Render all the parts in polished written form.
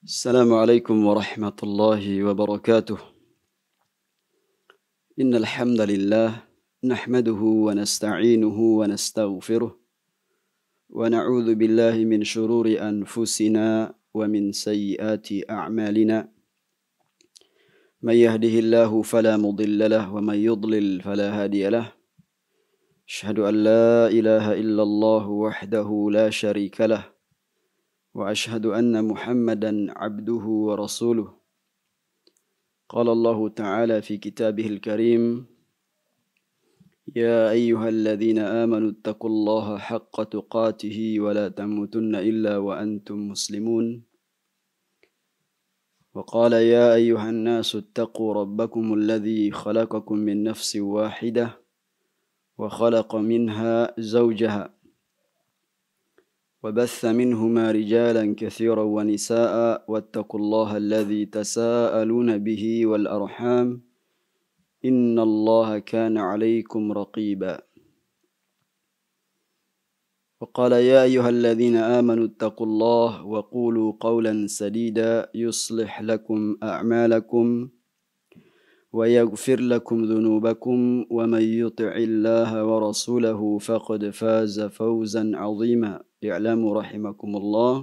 السلام عليكم ورحمة الله وبركاته. إن الحمد لله نحمده ونستعينه ونستغفره ونعوذ بالله من شرور أنفسنا ومن سيئات أعمالنا. من يهده الله فلا مضل له ومن يضلل فلا هادي له. أشهد أن لا إله إلا الله وحده لا شريك له وأشهد أن محمدا عبده ورسوله. قال الله تعالى في كتابه الكريم: يا أيها الذين آمنوا اتقوا الله حق تقاته ولا تموتن إلا وأنتم مسلمون. وقال: يا أيها الناس اتقوا ربكم الذي خلقكم من نفس واحدة وخلق منها زوجها وبث منهما رجالا كثيرا ونساء واتقوا الله الذي تساءلون به والأرحام إن الله كان عليكم رقيبا. وقال: يا أيها الذين آمنوا اتقوا الله وقولوا قولا سديدا يصلح لكم أعمالكم ويغفر لكم ذنوبكم ومن يطع الله ورسوله فقد فاز فوزا عظيما. اعلموا رحمكم الله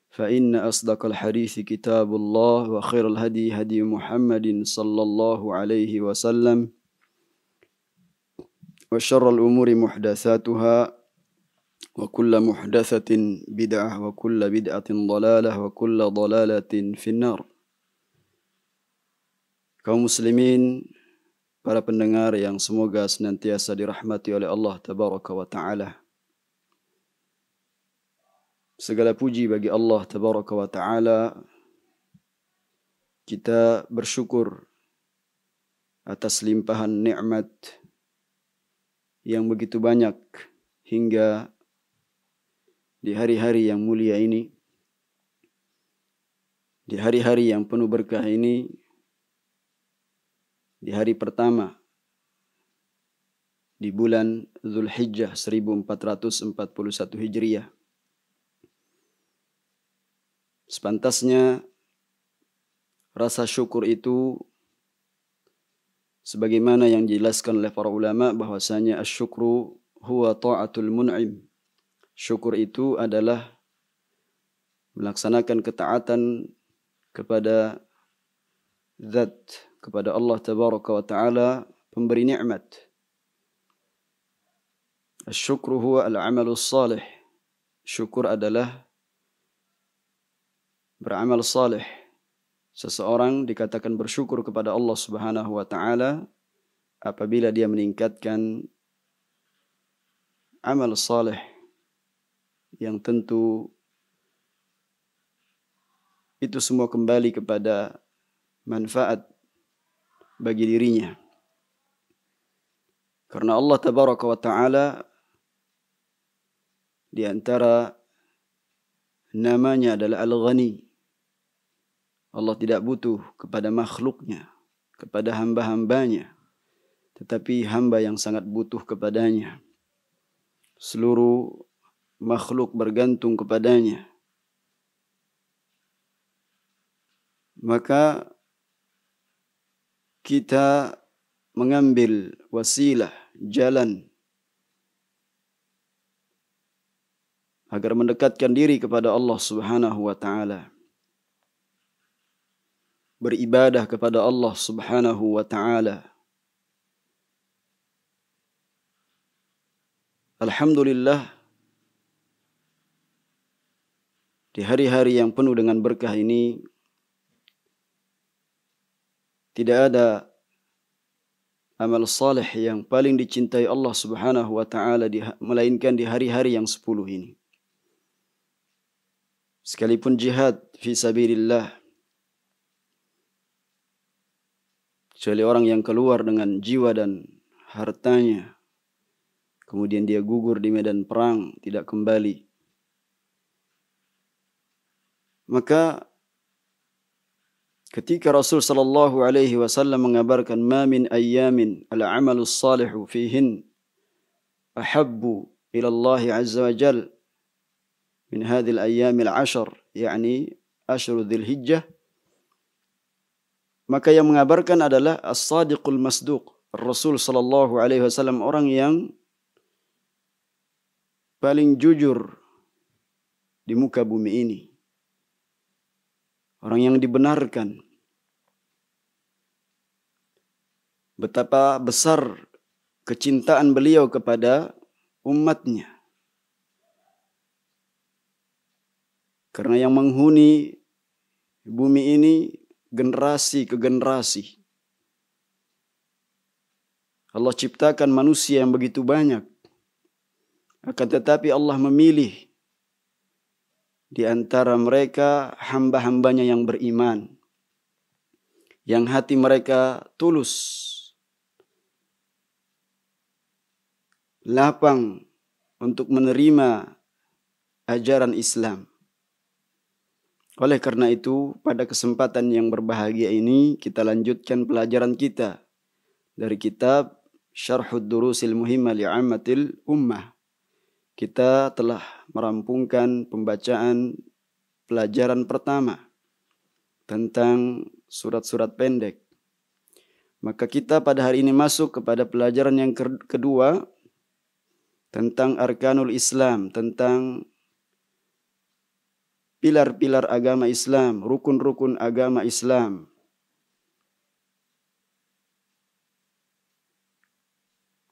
فإن أصدق الحديث كتاب الله وخير الهدي هدي محمد صلى الله عليه وسلم وشر الأمور محدثاتها وكل محدثة بدعة وكل بدعة ضلالة وكل ضلالة في النار. Kaum muslimin, para pendengar yang semoga senantiasa dirahmati oleh Allah Tabaraka wa Ta'ala. Segala puji bagi Allah Tabaraka wa Ta'ala. Kita bersyukur atas limpahan nikmat yang begitu banyak hingga di hari-hari yang mulia ini, di hari-hari yang penuh berkah ini, di hari pertama di bulan Dzulhijjah 1441 Hijriah. Sepantasnya rasa syukur itu sebagaimana yang dijelaskan oleh para ulama bahwasanya asyukru huwa ta'atul mun'im. Syukur itu adalah melaksanakan ketaatan kepada zat, kepada Allah Tabaraka wa Ta'ala, pemberi nikmat. Asyukru huwa al-amalus salih. Syukur adalah beramal salih. Seseorang dikatakan bersyukur kepada Allah Subhanahu wa Ta'ala apabila dia meningkatkan amal salih yang tentu itu semua kembali kepada manfaat bagi dirinya. Karena Allah Tabaraka wa Ta'ala di antara namanya adalah Al-Ghani. Allah tidak butuh kepada makhluknya, kepada hamba-hambanya, tetapi hamba yang sangat butuh kepadanya. Seluruh makhluk bergantung kepadanya. Maka kita mengambil wasilah, jalan agar mendekatkan diri kepada Allah Subhanahu wa Ta'ala. Beribadah kepada Allah Subhanahu wa Ta'ala. Alhamdulillah, di hari-hari yang penuh dengan berkah ini tidak ada amal salih yang paling dicintai Allah Subhanahu wa Ta'ala melainkan di hari-hari yang 10 ini. Sekalipun jihad fi sabilillah, kecuali orang yang keluar dengan jiwa dan hartanya, kemudian dia gugur di medan perang, tidak kembali, maka ketika Rasul sallallahu alaihi wasallam mengabarkan ma min ayyamin al-amalus salihu fihin ahabbu ila Allah azza wa jal min hadhil ayyamil 'ashar, yakni Asyru Dzulhijjah, maka yang mengabarkan adalah As-Sadiqul Masduq, Rasul sallallahu alaihi wasallam, orang yang paling jujur di muka bumi ini. Orang yang dibenarkan. Betapa besar kecintaan beliau kepada umatnya. Karena yang menghuni bumi ini generasi ke generasi. Allah ciptakan manusia yang begitu banyak. Akan tetapi Allah memilih di antara mereka hamba-hambanya yang beriman, yang hati mereka tulus, lapang untuk menerima ajaran Islam. Oleh karena itu, pada kesempatan yang berbahagia ini, kita lanjutkan pelajaran kita dari kitab Syarhud Durusil Muhimmah Li'ammatil Ummah. Kita telah merampungkan pembacaan pelajaran pertama tentang surat-surat pendek. Maka kita pada hari ini masuk kepada pelajaran yang kedua tentang Arkanul Islam, tentang pilar-pilar agama Islam, rukun-rukun agama Islam.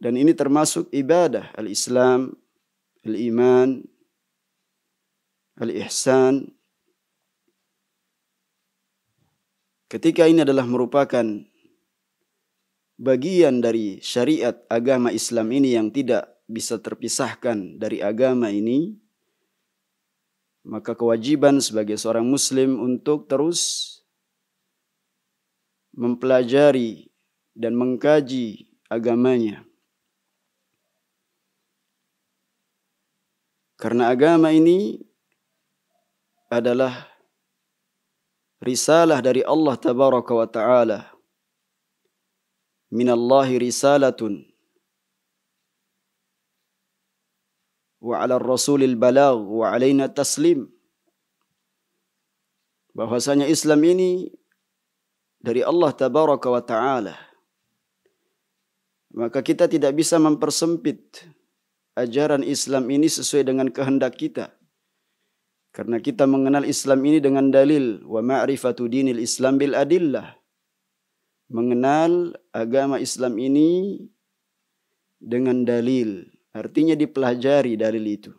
Dan ini termasuk ibadah al-Islam, al-iman, al-ihsan. Ketika ini adalah merupakan bagian dari syariat agama Islam ini yang tidak bisa terpisahkan dari agama ini, maka kewajiban sebagai seorang muslim untuk terus mempelajari dan mengkaji agamanya. Karena agama ini adalah risalah dari Allah Tabaraka wa Ta'ala. Minallahi risalatun wa 'ala ar-rasulil balagh wa 'alaina taslim. Bahwasanya Islam ini dari Allah Tabaraka wa Ta'ala. Maka kita tidak bisa mempersempit ajaran Islam ini sesuai dengan kehendak kita. Karena kita mengenal Islam ini dengan dalil. Wa ma'rifatu dinil Islam bil adillah. Mengenal agama Islam ini dengan dalil. Artinya dipelajari dalil itu.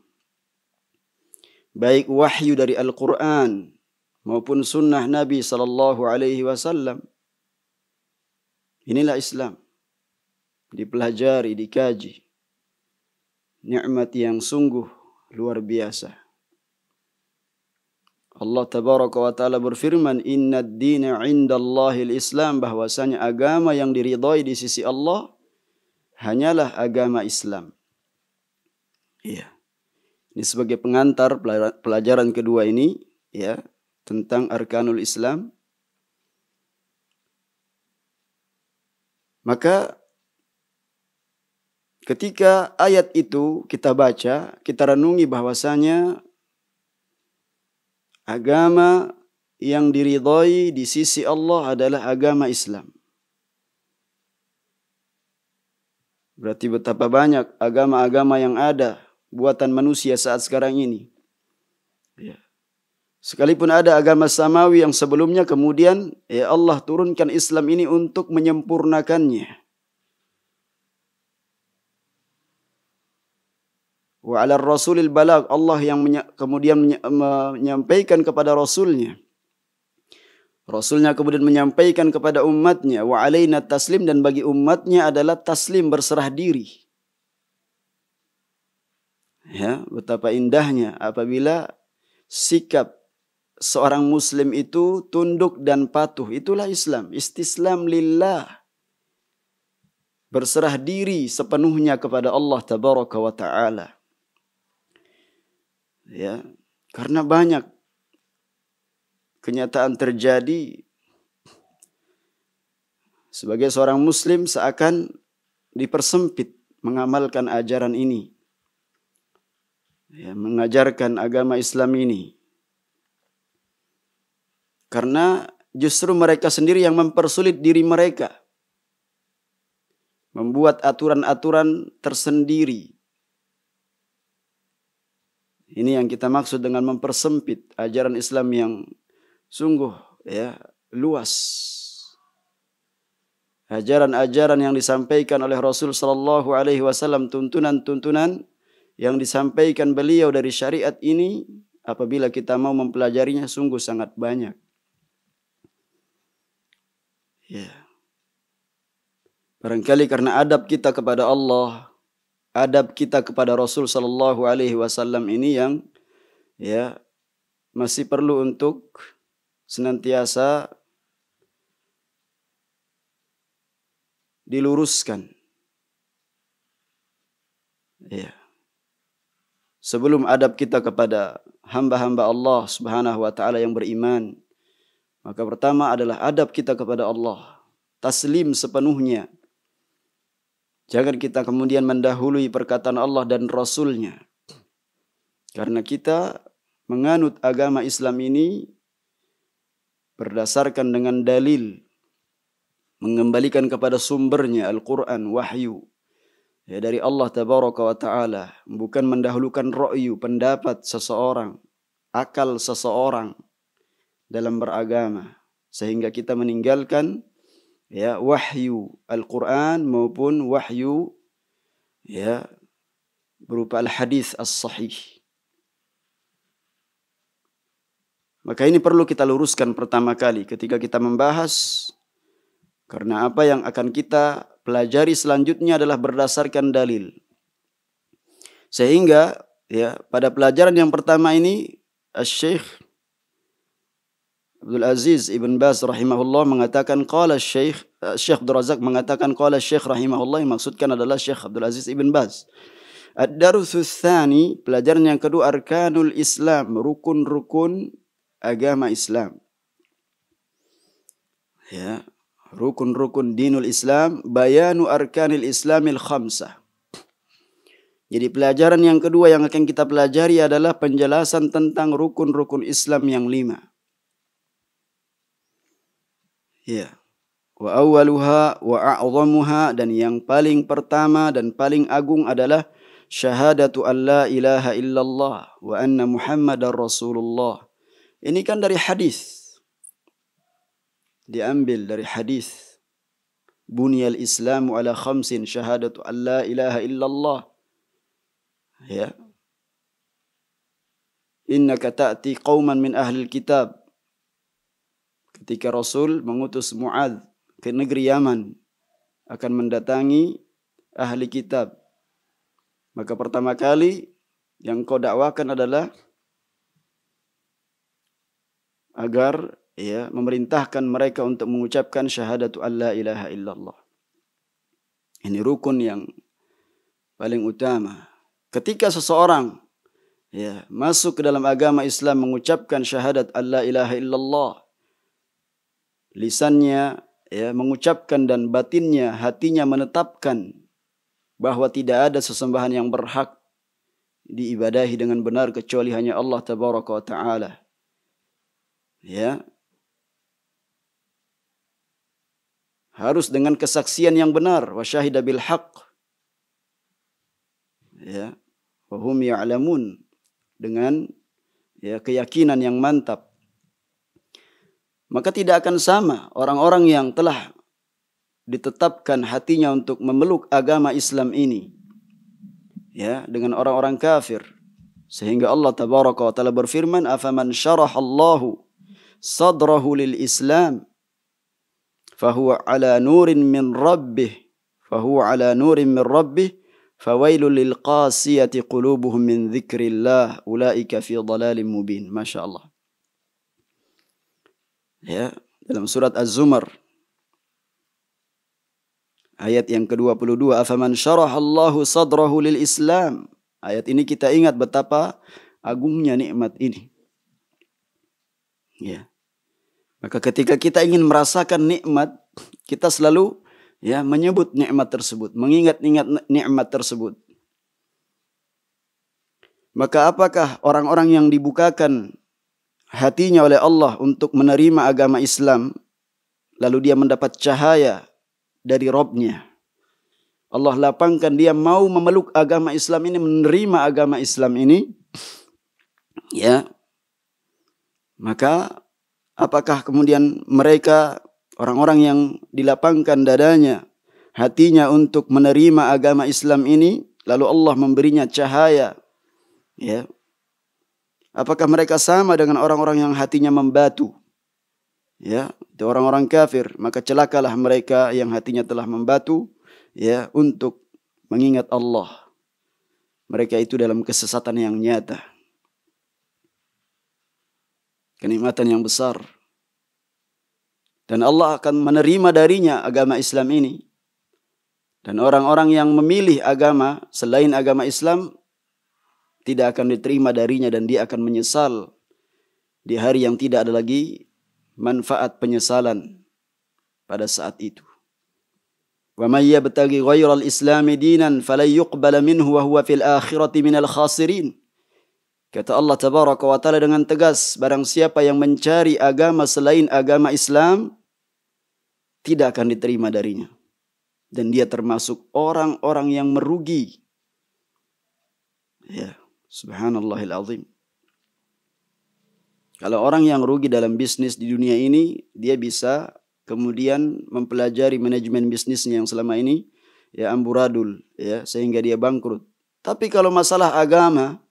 Baik wahyu dari Al-Quran maupun sunnah Nabi sallallahu alaihi wasallam. Inilah Islam. Dipelajari, dikaji. Nikmat yang sungguh luar biasa. Allah Tabaraka wa Ta'ala berfirman, "Inna ad-dina 'indallahil Islam", bahwasanya agama yang diridhai di sisi Allah hanyalah agama Islam. Iya. Ini sebagai pengantar pelajaran kedua ini, ya, tentang Arkanul Islam. Maka ketika ayat itu kita baca, kita renungi bahwasanya agama yang diridhai di sisi Allah adalah agama Islam. Berarti betapa banyak agama-agama yang ada buatan manusia saat sekarang ini. Ya. Sekalipun ada agama samawi yang sebelumnya, kemudian ya Allah turunkan Islam ini untuk menyempurnakannya. Wa 'ala ar-rasulil balagh, Allah yang kemudian menyampaikan kepada Rasulnya. Rasulnya kemudian menyampaikan kepada umatnya. Wa 'alaina taslim, dan bagi umatnya adalah taslim, berserah diri. Ya, betapa indahnya apabila sikap seorang muslim itu tunduk dan patuh. Itulah Islam. Istislam lillah. Berserah diri sepenuhnya kepada Allah Tabaraka wa Ta'ala. Ya, karena banyak kenyataan terjadi sebagai seorang muslim seakan dipersempit mengamalkan ajaran ini. Ya, mengajarkan agama Islam ini. Karena justru mereka sendiri yang mempersulit diri mereka. Membuat aturan-aturan tersendiri. Ini yang kita maksud dengan mempersempit ajaran Islam yang sungguh luas. Ajaran-ajaran yang disampaikan oleh Rasul sallallahu alaihi wasallam, tuntunan-tuntunan yang disampaikan beliau dari syariat ini, apabila kita mau mempelajarinya sungguh sangat banyak. Barangkali karena adab kita kepada Allah, adab kita kepada Rasul sallallahu alaihi wasallam ini yang masih perlu untuk senantiasa diluruskan. Sebelum adab kita kepada hamba-hamba Allah Subhanahu wa taala yang beriman, maka pertama adalah adab kita kepada Allah, taslim sepenuhnya. Jangan kita kemudian mendahului perkataan Allah dan Rasul-Nya. Karena kita menganut agama Islam ini berdasarkan dengan dalil, mengembalikan kepada sumbernya Al-Quran, wahyu dari Allah Tabaraka wa Ta'ala, bukan mendahulukan ra'yu, pendapat seseorang, akal seseorang dalam beragama, sehingga kita meninggalkan wahyu Al-Quran maupun wahyu berupa al-hadis as-sahih. Maka ini perlu kita luruskan pertama kali ketika kita membahas, karena apa yang akan kita pelajari selanjutnya adalah berdasarkan dalil. Sehingga pada pelajaran yang pertama ini Syekh Abdul Aziz Ibn Baz rahimahullah mengatakan qala Syekh Abdul Razak mengatakan qala Syekh rahimahullah, yang maksudkan adalah Syekh Abdul Aziz Ibn Baz. Ad-darutsus tsani, pelajaran yang kedua, arkanul Islam, rukun-rukun agama Islam. Rukun-rukun dinul Islam, bayanu arkanil Islamil khamsah. Jadi pelajaran yang kedua yang akan kita pelajari adalah penjelasan tentang rukun-rukun Islam yang 5. Wa awwaluha wa a'zamuha, dan yang paling pertama dan paling agung adalah syahadatu an la ilaha illallah wa anna Muhammadar Rasulullah. Ini kan dari hadis. Diambil dari hadis. Bunyal Islamu ala khamsin, syahadatu an la ilaha illallah. Innaka ta'ti qauman min ahlil kitab. Ketika Rasul mengutus Mu'adz ke negeri Yaman akan mendatangi ahli kitab, maka pertama kali yang kau dakwakan adalah agar memerintahkan mereka untuk mengucapkan syahadatu an la ilaha illallah. Ini rukun yang paling utama. Ketika seseorang masuk ke dalam agama Islam mengucapkan syahadat an la ilaha illallah, lisannya mengucapkan dan batinnya, hatinya menetapkan bahwa tidak ada sesembahan yang berhak diibadahi dengan benar kecuali hanya Allah Tabaraka wa Ta'ala. Harus dengan kesaksian yang benar, wa syahida bil haqq. Wa hum ya'lamun, dengan keyakinan yang mantap. Maka tidak akan sama orang-orang yang telah ditetapkan hatinya untuk memeluk agama Islam ini dengan orang-orang kafir. Sehingga Allah Tabaraka wa Ta'ala berfirman, afaman syarahallahu sadrahu lil Islam fahuwa ala nurin min rabbih fawailul lil qasiyati qulubuhum min dzikrillah ulaika fi dhalalin mubin. Masya Allah. Dalam surat Az-Zumar ayat yang ke-22, afaman syarahallahu sadrahu lil Islam. Ayat ini kita ingat betapa agungnya nikmat ini. Maka ketika kita ingin merasakan nikmat, kita selalu menyebut nikmat tersebut, mengingat-ingat nikmat tersebut. Maka apakah orang-orang yang dibukakan hatinya oleh Allah untuk menerima agama Islam, lalu dia mendapat cahaya dari Rabb-Nya. Allah lapangkan dia mau memeluk agama Islam ini, menerima agama Islam ini, ya. Maka apakah kemudian mereka, orang-orang yang dilapangkan dadanya, hatinya untuk menerima agama Islam ini, lalu Allah memberinya cahaya, ya. Apakah mereka sama dengan orang-orang yang hatinya membatu? Ya, itu orang-orang kafir. Maka celakalah mereka yang hatinya telah membatu, ya, untuk mengingat Allah. Mereka itu dalam kesesatan yang nyata. Kenikmatan yang besar. Dan Allah akan menerima darinya agama Islam ini. Dan orang-orang yang memilih agama selain agama Islam tidak akan diterima darinya, dan dia akan menyesal di hari yang tidak ada lagi manfaat penyesalan pada saat itu. Wa may yabtaghi ghairal islami dinan falan yuqbala minhu wa huwa fil akhirati minal khasirin. Kata Allah tabaraka wa taala dengan tegas, barang siapa yang mencari agama selain agama Islam tidak akan diterima darinya, dan dia termasuk orang-orang yang merugi. Ya, subhanallahil azim. Kalau orang yang rugi dalam bisnis di dunia ini, dia bisa kemudian mempelajari manajemen bisnisnya yang selama ini ya amburadul, ya, sehingga dia bangkrut. Tapi kalau masalah agama,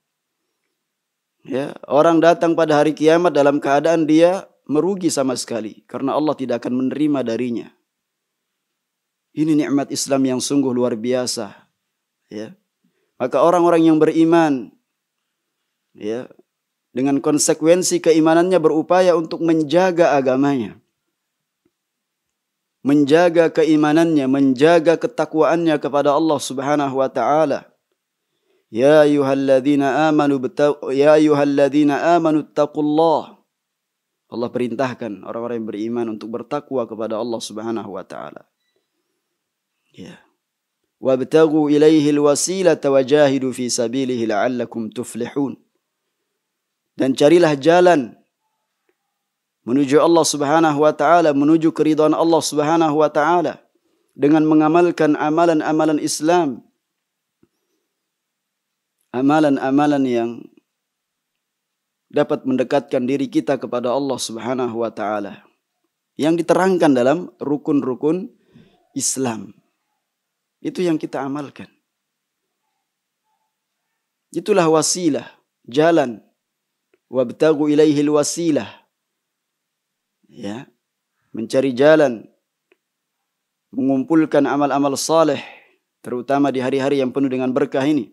ya, orang datang pada hari kiamat dalam keadaan dia merugi sama sekali, karena Allah tidak akan menerima darinya. Ini nikmat Islam yang sungguh luar biasa, ya. Maka orang-orang yang beriman, ya, dengan konsekuensi keimanannya berupaya untuk menjaga agamanya, menjaga keimanannya, menjaga ketakwaannya kepada Allah Subhanahu wa taala. Ya ayyuhalladzina amanu taqullah. Allah perintahkan orang-orang yang beriman untuk bertakwa kepada Allah Subhanahu wa taala. Ya. Wabtaghu ilaihi alwasilata wajahidu fi sabilihi la'allakum tuflihun. Dan carilah jalan menuju Allah Subhanahu wa taala, menuju keridhaan Allah Subhanahu wa taala dengan mengamalkan amalan-amalan Islam. Amalan-amalan yang dapat mendekatkan diri kita kepada Allah Subhanahu wa taala, yang diterangkan dalam rukun-rukun Islam. Itu yang kita amalkan. Itulah wasilah, jalan. Wabtaghu ilaihil wasilah. Ya, mencari jalan, mengumpulkan amal-amal saleh, terutama di hari-hari yang penuh dengan berkah ini.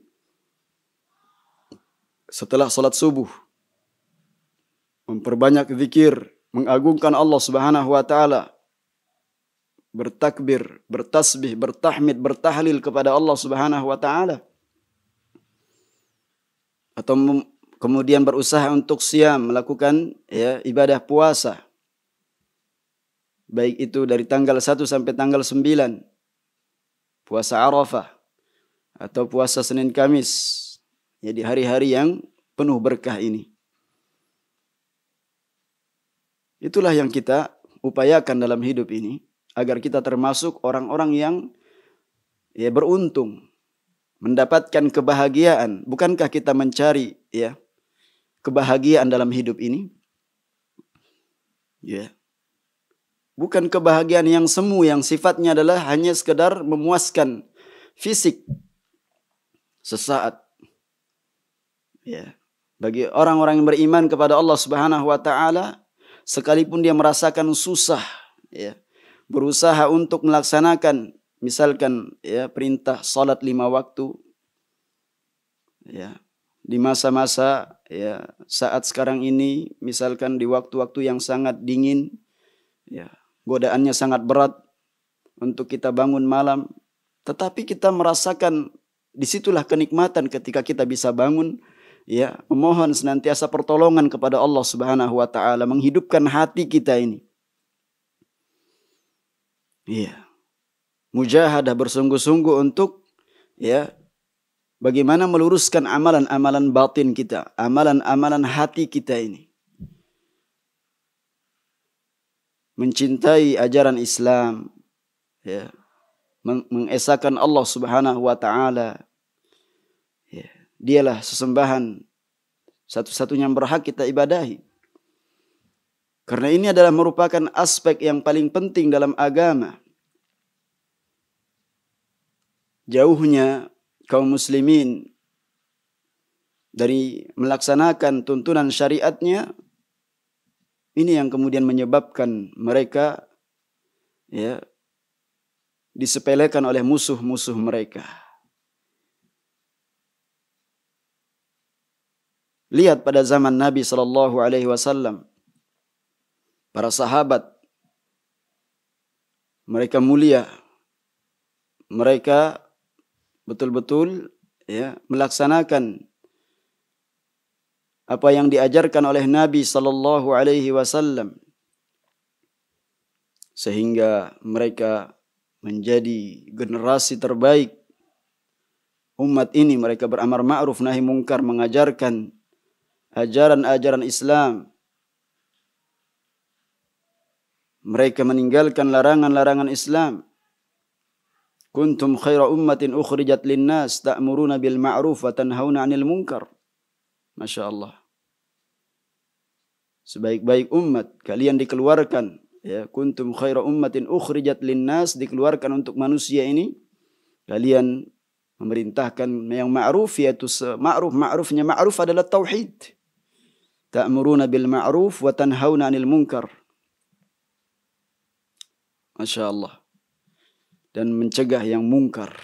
Setelah salat subuh, memperbanyak zikir, mengagungkan Allah Subhanahu wa taala, bertakbir, bertasbih, bertahmid, bertahlil kepada Allah Subhanahu wa taala. Atau kemudian berusaha untuk siam, melakukan ya ibadah puasa. Baik itu dari tanggal 1 sampai tanggal 9. Puasa Arafah atau puasa Senin Kamis. Ya, di hari-hari yang penuh berkah ini. Itulah yang kita upayakan dalam hidup ini, agar kita termasuk orang-orang yang ya beruntung, mendapatkan kebahagiaan. Bukankah kita mencari ya kebahagiaan dalam hidup ini? Ya. Bukan kebahagiaan yang semu, yang sifatnya adalah hanya sekedar memuaskan fisik sesaat. Ya. Bagi orang-orang yang beriman kepada Allah Subhanahu wa taala, sekalipun dia merasakan susah, ya, berusaha untuk melaksanakan misalkan ya perintah salat 5 waktu, ya, di masa-masa ya saat sekarang ini, misalkan di waktu-waktu yang sangat dingin, ya, godaannya sangat berat untuk kita bangun malam, tetapi kita merasakan disitulah kenikmatan ketika kita bisa bangun, ya, memohon senantiasa pertolongan kepada Allah Subhanahu wa taala, menghidupkan hati kita ini. Iya. Mujahadah, bersungguh-sungguh untuk ya bagaimana meluruskan amalan-amalan batin kita, amalan-amalan hati kita ini. mencintai ajaran Islam, ya, mengesahkan Allah Subhanahu wa taala. Ya, dialah sesembahan satu-satunya yang berhak kita ibadahi. Karena ini adalah merupakan aspek yang paling penting dalam agama. Jauhnya kaum muslimin dari melaksanakan tuntunan syariatnya, ini yang kemudian menyebabkan mereka, ya, disepelekan oleh musuh-musuh mereka. Lihat pada zaman Nabi SAW, para sahabat, mereka mulia, mereka betul-betul, ya, melaksanakan apa yang diajarkan oleh Nabi SAW, sehingga mereka menjadi generasi terbaik umat ini. Mereka beramar ma'ruf nahi mungkar, mengajarkan ajaran-ajaran Islam. Mereka meninggalkan larangan-larangan Islam. Kuntum khaira ummatin ukhrijat linnas ta'muruna bil ma'ruf wa tanhauna 'anil munkar. Masya Allah. Sebaik-baik umat kalian dikeluarkan, ya, kuntum khaira ummatin ukhrijat linnas, dikeluarkan untuk manusia ini. Kalian memerintahkan yang ma'ruf, yaitu ma'rufnya ma'ruf adalah tauhid. Ta'muruna bil ma'ruf wa tanhauna 'anil munkar. Masya Allah. Dan mencegah yang mungkar.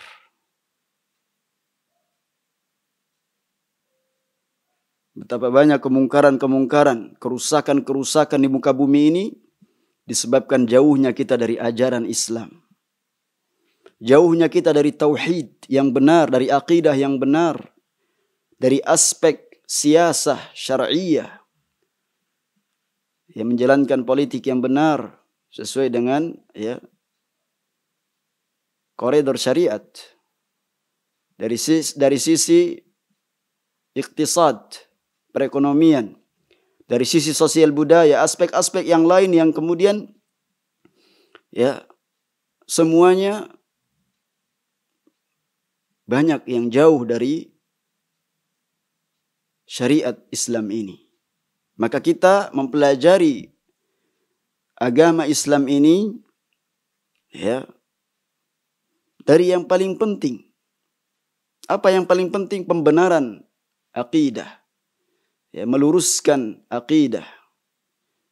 Betapa banyak kemungkaran-kemungkaran, kerusakan-kerusakan di muka bumi ini disebabkan jauhnya kita dari ajaran Islam. Jauhnya kita dari tauhid yang benar, dari akidah yang benar, dari aspek siasah syar'iyah, yang menjalankan politik yang benar sesuai dengan, ya, koridor syariat. Dari sisi iktisad, perekonomian, dari sisi sosial budaya, aspek-aspek yang lain yang kemudian, ya, semuanya banyak yang jauh dari syariat Islam ini. Maka kita mempelajari agama Islam ini, ya, dari yang paling penting. Apa yang paling penting? Pembenaran akidah, ya, meluruskan akidah.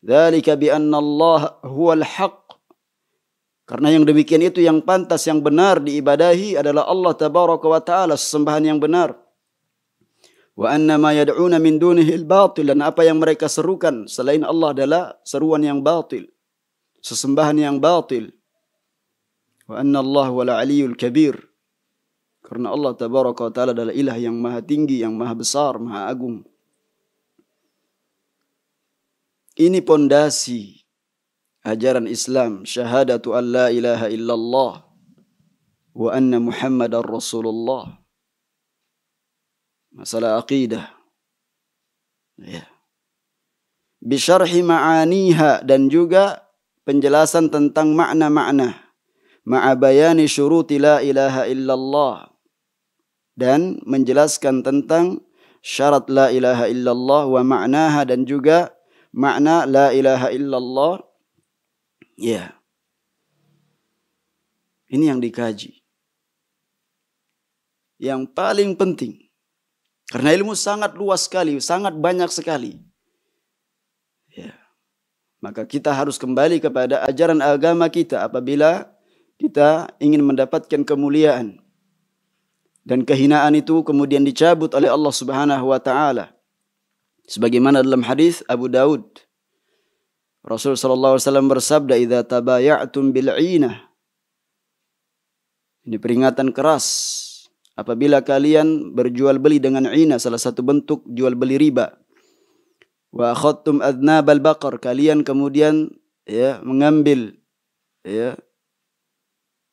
Dzalika bi anna Allah huwal haqq. Karena yang demikian itu yang pantas, yang benar diibadahi adalah Allah tabaraka wa taala, sesembahan yang benar. Wa anna ma yad'una min dunihi al-batil, dan apa yang mereka serukan selain Allah adalah seruan yang batil, sesembahan yang batil. Wa anna Allah wal aliyul kabir. Karena Allah tabaraka wa taala adalah ilah yang maha tinggi, yang maha besar, maha agung. Ini pondasi ajaran Islam, syahadatu an la ilaha illallah wa anna Muhammadar Rasulullah. Masalah akidah, ya. Bisyarhi ma'aniha, dan juga penjelasan tentang makna-makna. Ma'a bayani syuruti la ilaha illallah, dan menjelaskan tentang syarat la ilaha illallah wa ma'naha, dan juga makna la ilaha illallah. Ya. Ini yang dikaji. Yang paling penting. Karena ilmu sangat luas sekali, sangat banyak sekali. Ya. Maka kita harus kembali kepada ajaran agama kita apabila kita ingin mendapatkan kemuliaan. Dan kehinaan itu kemudian dicabut oleh Allah Subhanahu wa taala. Sebagaimana dalam hadis Abu Daud, Rasul sallallahu alaihi wasallam bersabda, "Idza tabaya'tum bil 'inah." Ini peringatan keras. Apabila kalian berjual beli dengan ina, salah satu bentuk jual beli riba. Wa akhadtum adnabal baqar, kalian kemudian, ya, mengambil, ya,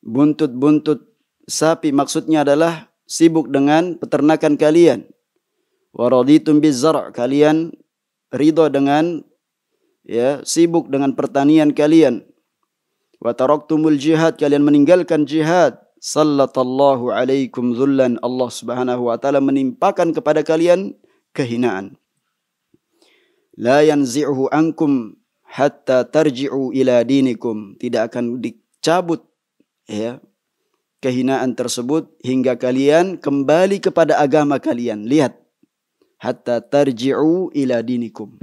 buntut-buntut sapi, maksudnya adalah sibuk dengan peternakan kalian. Wa raditum bizar', kalian ridha dengan ya, sibuk dengan pertanian kalian. Wa taraktumul jihad, kalian meninggalkan jihad. Sallallahu alaikum dhullan, Allah Subhanahu wa taala menimpakan kepada kalian kehinaan. La yanzi'uhu ankum hatta tarji'u ila dinikum, tidak akan dicabut ya kehinaan tersebut hingga kalian kembali kepada agama kalian. Lihat, hatta tarji'u ila dinikum,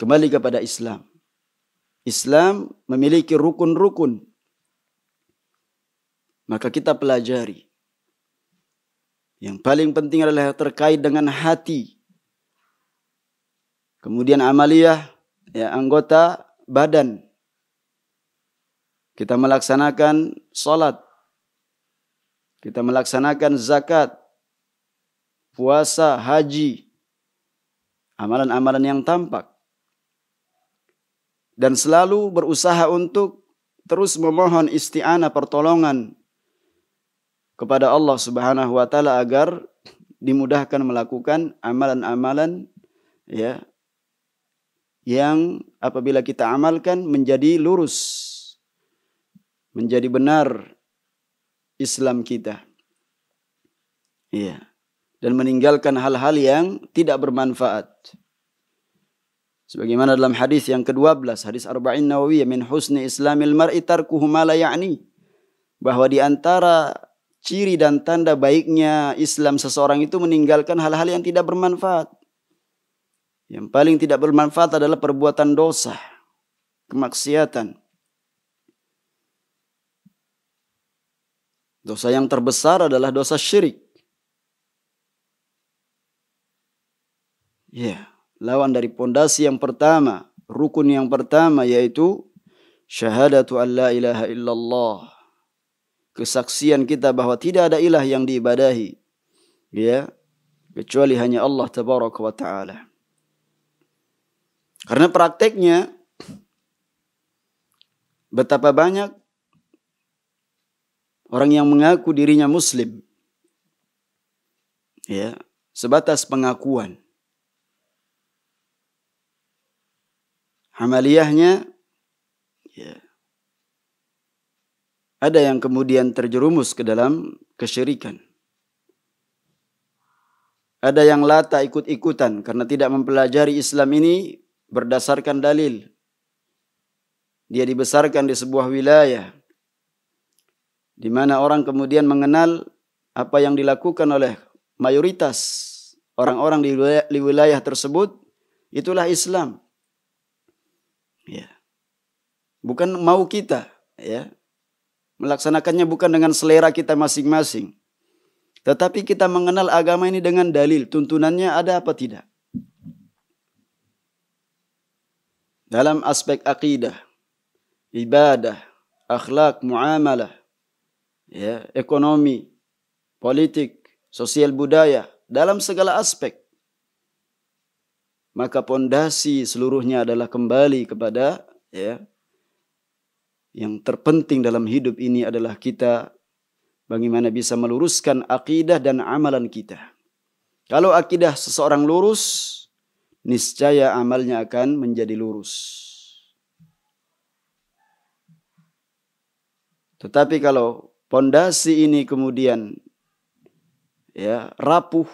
kembali kepada Islam. Islam memiliki rukun-rukun, maka kita pelajari. Yang paling penting adalah terkait dengan hati. Kemudian amaliyah, ya, anggota badan. Kita melaksanakan salat. Kita melaksanakan zakat, puasa, haji. Amalan-amalan yang tampak. Dan selalu berusaha untuk terus memohon isti'anah, pertolongan kepada Allah Subhanahu wa taala agar dimudahkan melakukan amalan-amalan ya yang apabila kita amalkan menjadi lurus, menjadi benar Islam kita. Iya. Dan meninggalkan hal-hal yang tidak bermanfaat. Sebagaimana dalam hadis yang ke-12, hadis Arba'in Nawawiyah, min husni islamil mar'i tarkuhu ma la ya'ni, bahwa di antara ciri dan tanda baiknya Islam seseorang itu meninggalkan hal-hal yang tidak bermanfaat. Yang paling tidak bermanfaat adalah perbuatan dosa, kemaksiatan. Dosa yang terbesar adalah dosa syirik. Ya, lawan dari pondasi yang pertama, rukun yang pertama, yaitu syahadatu an la ilaha illallah. Kesaksian kita bahwa tidak ada ilah yang diibadahi, ya, kecuali hanya Allah tabaraka wa ta'ala. Karena prakteknya betapa banyak orang yang mengaku dirinya muslim, ya, sebatas pengakuan. Amaliyahnya, ya, ada yang kemudian terjerumus ke dalam kesyirikan. Ada yang lata ikut-ikutan karena tidak mempelajari Islam ini berdasarkan dalil. Dia dibesarkan di sebuah wilayah di mana orang kemudian mengenal apa yang dilakukan oleh mayoritas orang-orang di wilayah tersebut, itulah Islam. Ya. Bukan mau kita, ya. Melaksanakannya bukan dengan selera kita masing-masing. Tetapi kita mengenal agama ini dengan dalil, tuntunannya ada apa tidak. Dalam aspek akidah, ibadah, akhlak, muamalah, ya, ekonomi, politik, sosial budaya, dalam segala aspek. Maka pondasi seluruhnya adalah kembali kepada, ya, yang terpenting dalam hidup ini adalah kita bagaimana bisa meluruskan akidah dan amalan kita. Kalau akidah seseorang lurus, niscaya amalnya akan menjadi lurus. Tetapi kalau pondasi ini kemudian, ya, rapuh,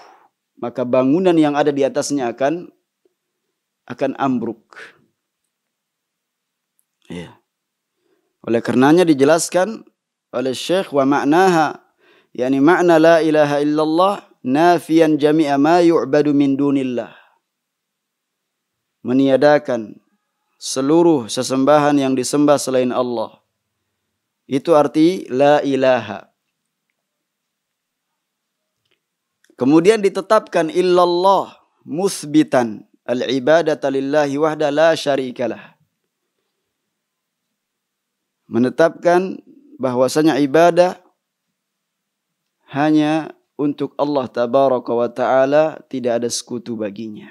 maka bangunan yang ada di atasnya akan ambruk. Ya. Oleh karenanya dijelaskan oleh Syekh, wa ma'naha, yakni makna la ilaha illallah nafiyan jami'a ma yu'badu min dunillah. Meniadakan seluruh sesembahan yang disembah selain Allah. Itu arti la ilaha. Kemudian ditetapkan illallah muthbitan al-ibadata lillahi wahda la syarikalah. Menetapkan bahwasanya ibadah hanya untuk Allah tabaraka wa ta'ala, tidak ada sekutu baginya.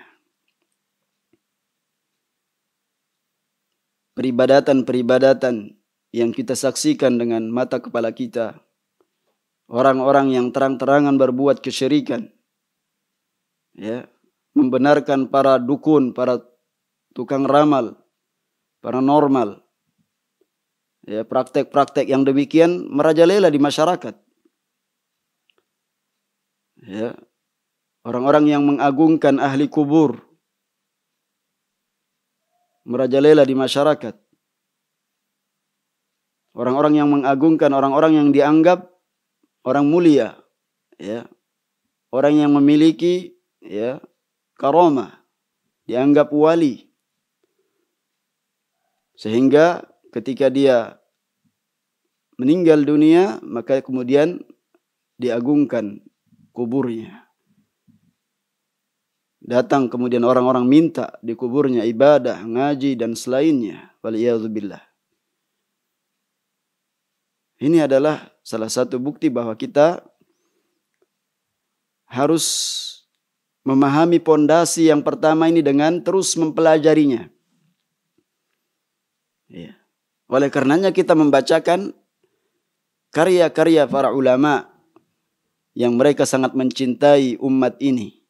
Peribadatan-peribadatan yang kita saksikan dengan mata kepala kita, orang-orang yang terang-terangan berbuat kesyirikan, ya, membenarkan para dukun, para tukang ramal, paranormal. Ya, praktek-praktek yang demikian merajalela di masyarakat. Ya, orang-orang yang mengagungkan ahli kubur merajalela di masyarakat. Orang-orang yang mengagungkan orang-orang yang dianggap orang mulia, ya. Orang yang memiliki ya karamah, dianggap wali. Sehingga ketika dia meninggal dunia, maka kemudian diagungkan kuburnya. Datang kemudian orang-orang minta di kuburnya ibadah, ngaji dan selainnya. Waliyadzubillah. Ini adalah salah satu bukti bahwa kita harus memahami pondasi yang pertama ini dengan terus mempelajarinya. Ya. Oleh karenanya kita membacakan karya-karya para ulama yang mereka sangat mencintai umat ini.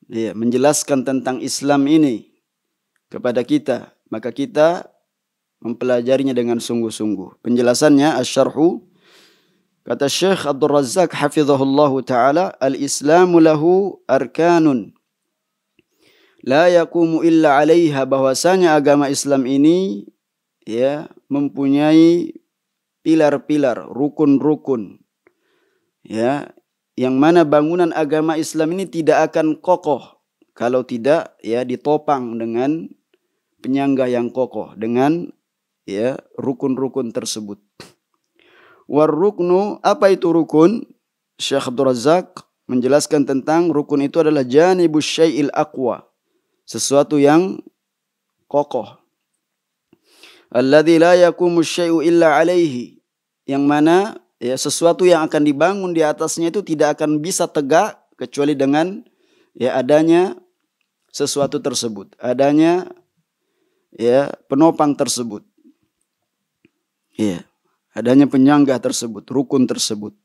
Ya, menjelaskan tentang Islam ini kepada kita, maka kita mempelajarinya dengan sungguh-sungguh. Penjelasannya asy-syarhu, kata Syekh Abdul Razzaq hafizahullahu taala, al-Islamu lahu arkanun la yaqumu illa 'alaiha, bahwasanya agama Islam ini ya mempunyai pilar-pilar, rukun-rukun. Ya, yang mana bangunan agama Islam ini tidak akan kokoh kalau tidak ya ditopang dengan penyangga yang kokoh, dengan ya rukun-rukun tersebut. Warruknu, apa itu rukun? Syekh Abdul Razzaq menjelaskan tentang rukun itu adalah janibus syai'il aqwa, sesuatu yang kokoh. Alladzi la yaqumu syai'u illa alaihi, yang mana ya sesuatu yang akan dibangun di atasnya itu tidak akan bisa tegak kecuali dengan ya adanya sesuatu tersebut, adanya ya penopang tersebut. Ya, adanya penyangga tersebut, rukun tersebut.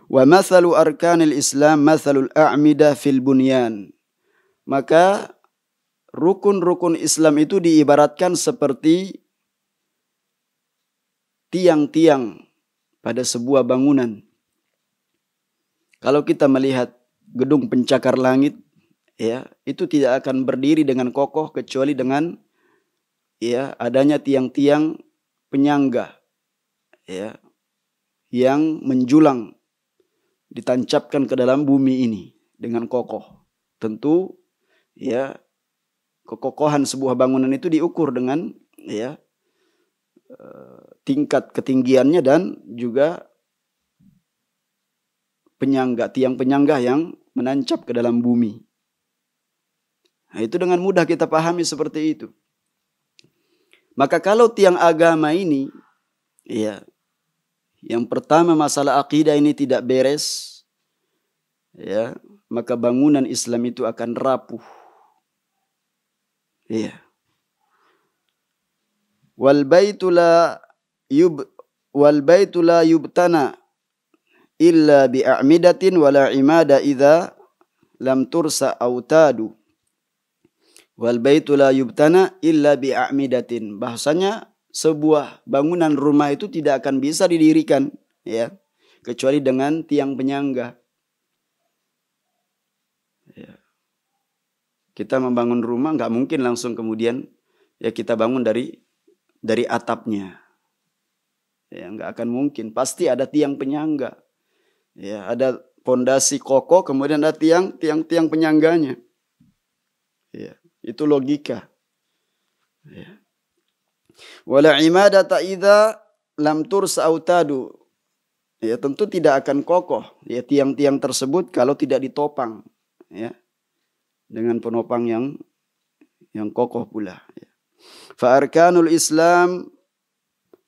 Wa mathalu arkanil Islam mathalul a'midah fil bunyan. Maka rukun-rukun Islam itu diibaratkan seperti tiang-tiang pada sebuah bangunan. Kalau kita melihat gedung pencakar langit, ya, itu tidak akan berdiri dengan kokoh kecuali dengan ya adanya tiang-tiang penyangga ya yang menjulang ditancapkan ke dalam bumi ini dengan kokoh. Tentu ya kekokohan sebuah bangunan itu diukur dengan ya tingkat ketinggiannya dan juga penyangga, tiang penyangga yang menancap ke dalam bumi. Nah, itu dengan mudah kita pahami seperti itu. Maka kalau tiang agama ini ya, yang pertama masalah akidah ini tidak beres, ya, maka bangunan Islam itu akan rapuh. Ya. Wal baitu la yubtana illa bi a'midatin wala imada idza lam tursa autadu. Wal baitu la yubtana illa bi a'midatin. Bahasanya sebuah bangunan rumah itu tidak akan bisa didirikan ya kecuali dengan tiang penyangga. Ya. Kita membangun rumah nggak mungkin langsung kemudian ya kita bangun dari atapnya. Ya, nggak akan mungkin. Pasti ada tiang penyangga. Ya, ada pondasi kokoh, kemudian ada tiang penyangganya. Ya, itu logika. Ya. Wala imadata idza lam tursa autadu. Ya, tentu tidak akan kokoh ya tiang-tiang tersebut kalau tidak ditopang ya dengan penopang yang kokoh pula. Ya. Fa arkanul Islam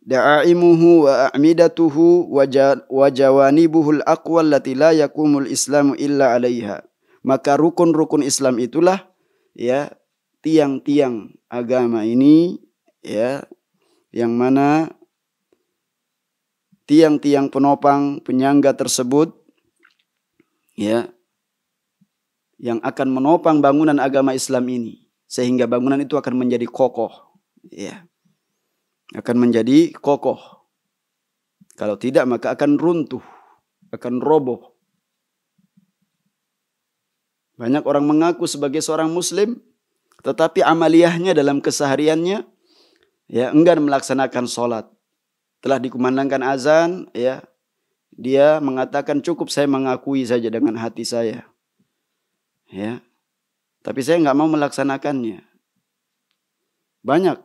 da'aimuhu wa a'midatuhu wa jawanibuhul aqwa allati la yaqumul Islamu illa 'alaiha. Maka rukun-rukun Islam itulah ya tiang-tiang agama ini ya yang mana tiang-tiang penopang penyangga tersebut ya yang akan menopang bangunan agama Islam ini. sehingga bangunan itu akan menjadi kokoh. Ya. Akan menjadi kokoh. Kalau tidak maka akan runtuh, akan roboh. Banyak orang mengaku sebagai seorang muslim, tetapi amaliyahnya dalam kesehariannya ya enggan melaksanakan sholat. Telah dikumandangkan azan, ya dia mengatakan cukup saya mengakui saja dengan hati saya, ya. Tapi saya nggak mau melaksanakannya. Banyak,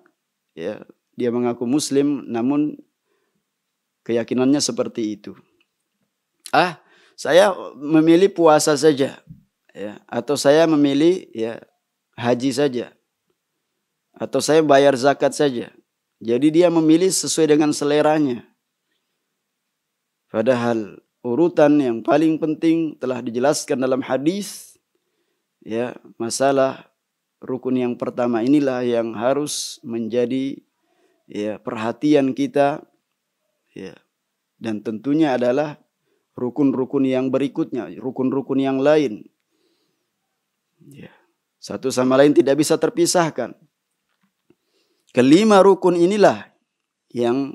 ya dia mengaku muslim, namun keyakinannya seperti itu. Saya memilih puasa saja. Ya, atau saya memilih ya haji saja, atau saya bayar zakat saja. Jadi dia memilih sesuai dengan seleranya. Padahal urutan yang paling penting telah dijelaskan dalam hadis. Ya, masalah rukun yang pertama inilah yang harus menjadi ya perhatian kita. Ya, dan tentunya adalah rukun-rukun yang berikutnya, rukun-rukun yang lain. Ya, satu sama lain tidak bisa terpisahkan. Kelima rukun inilah yang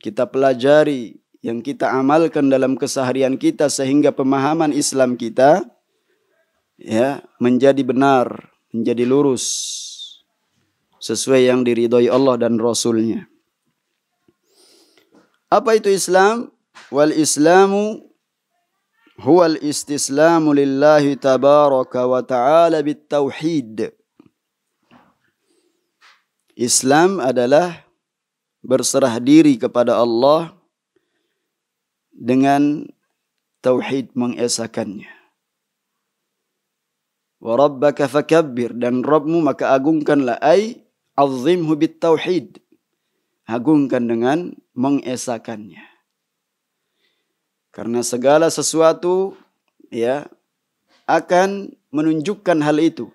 kita pelajari, yang kita amalkan dalam keseharian kita sehingga pemahaman Islam kita ya menjadi benar, menjadi lurus sesuai yang diridhoi Allah dan Rasul-Nya. Apa itu Islam? Wal Islamu huwal istislamu lillahi tabaraka wa ta'ala bitauhid. Islam adalah berserah diri kepada Allah dengan tauhid, mengesakannya. Wa rabbaka fakabbir, dan Rabbmu maka agungkanlah, ay azimhu bitauhid, agungkan dengan mengesakannya. Karena segala sesuatu ya akan menunjukkan hal itu.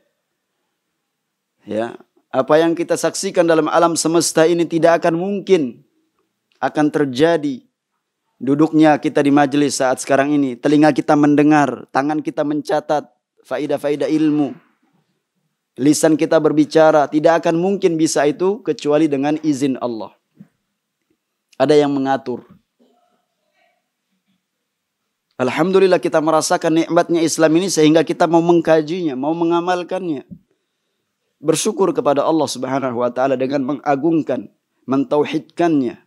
Ya, apa yang kita saksikan dalam alam semesta ini tidak akan mungkin akan terjadi. Duduknya kita di majelis saat sekarang ini, telinga kita mendengar, tangan kita mencatat faidah-faidah ilmu, lisan kita berbicara, tidak akan mungkin bisa itu kecuali dengan izin Allah. Ada yang mengatur. Alhamdulillah kita merasakan nikmatnya Islam ini sehingga kita mau mengkajinya, mau mengamalkannya. Bersyukur kepada Allah Subhanahu wa taala dengan mengagungkan, mentauhidkannya.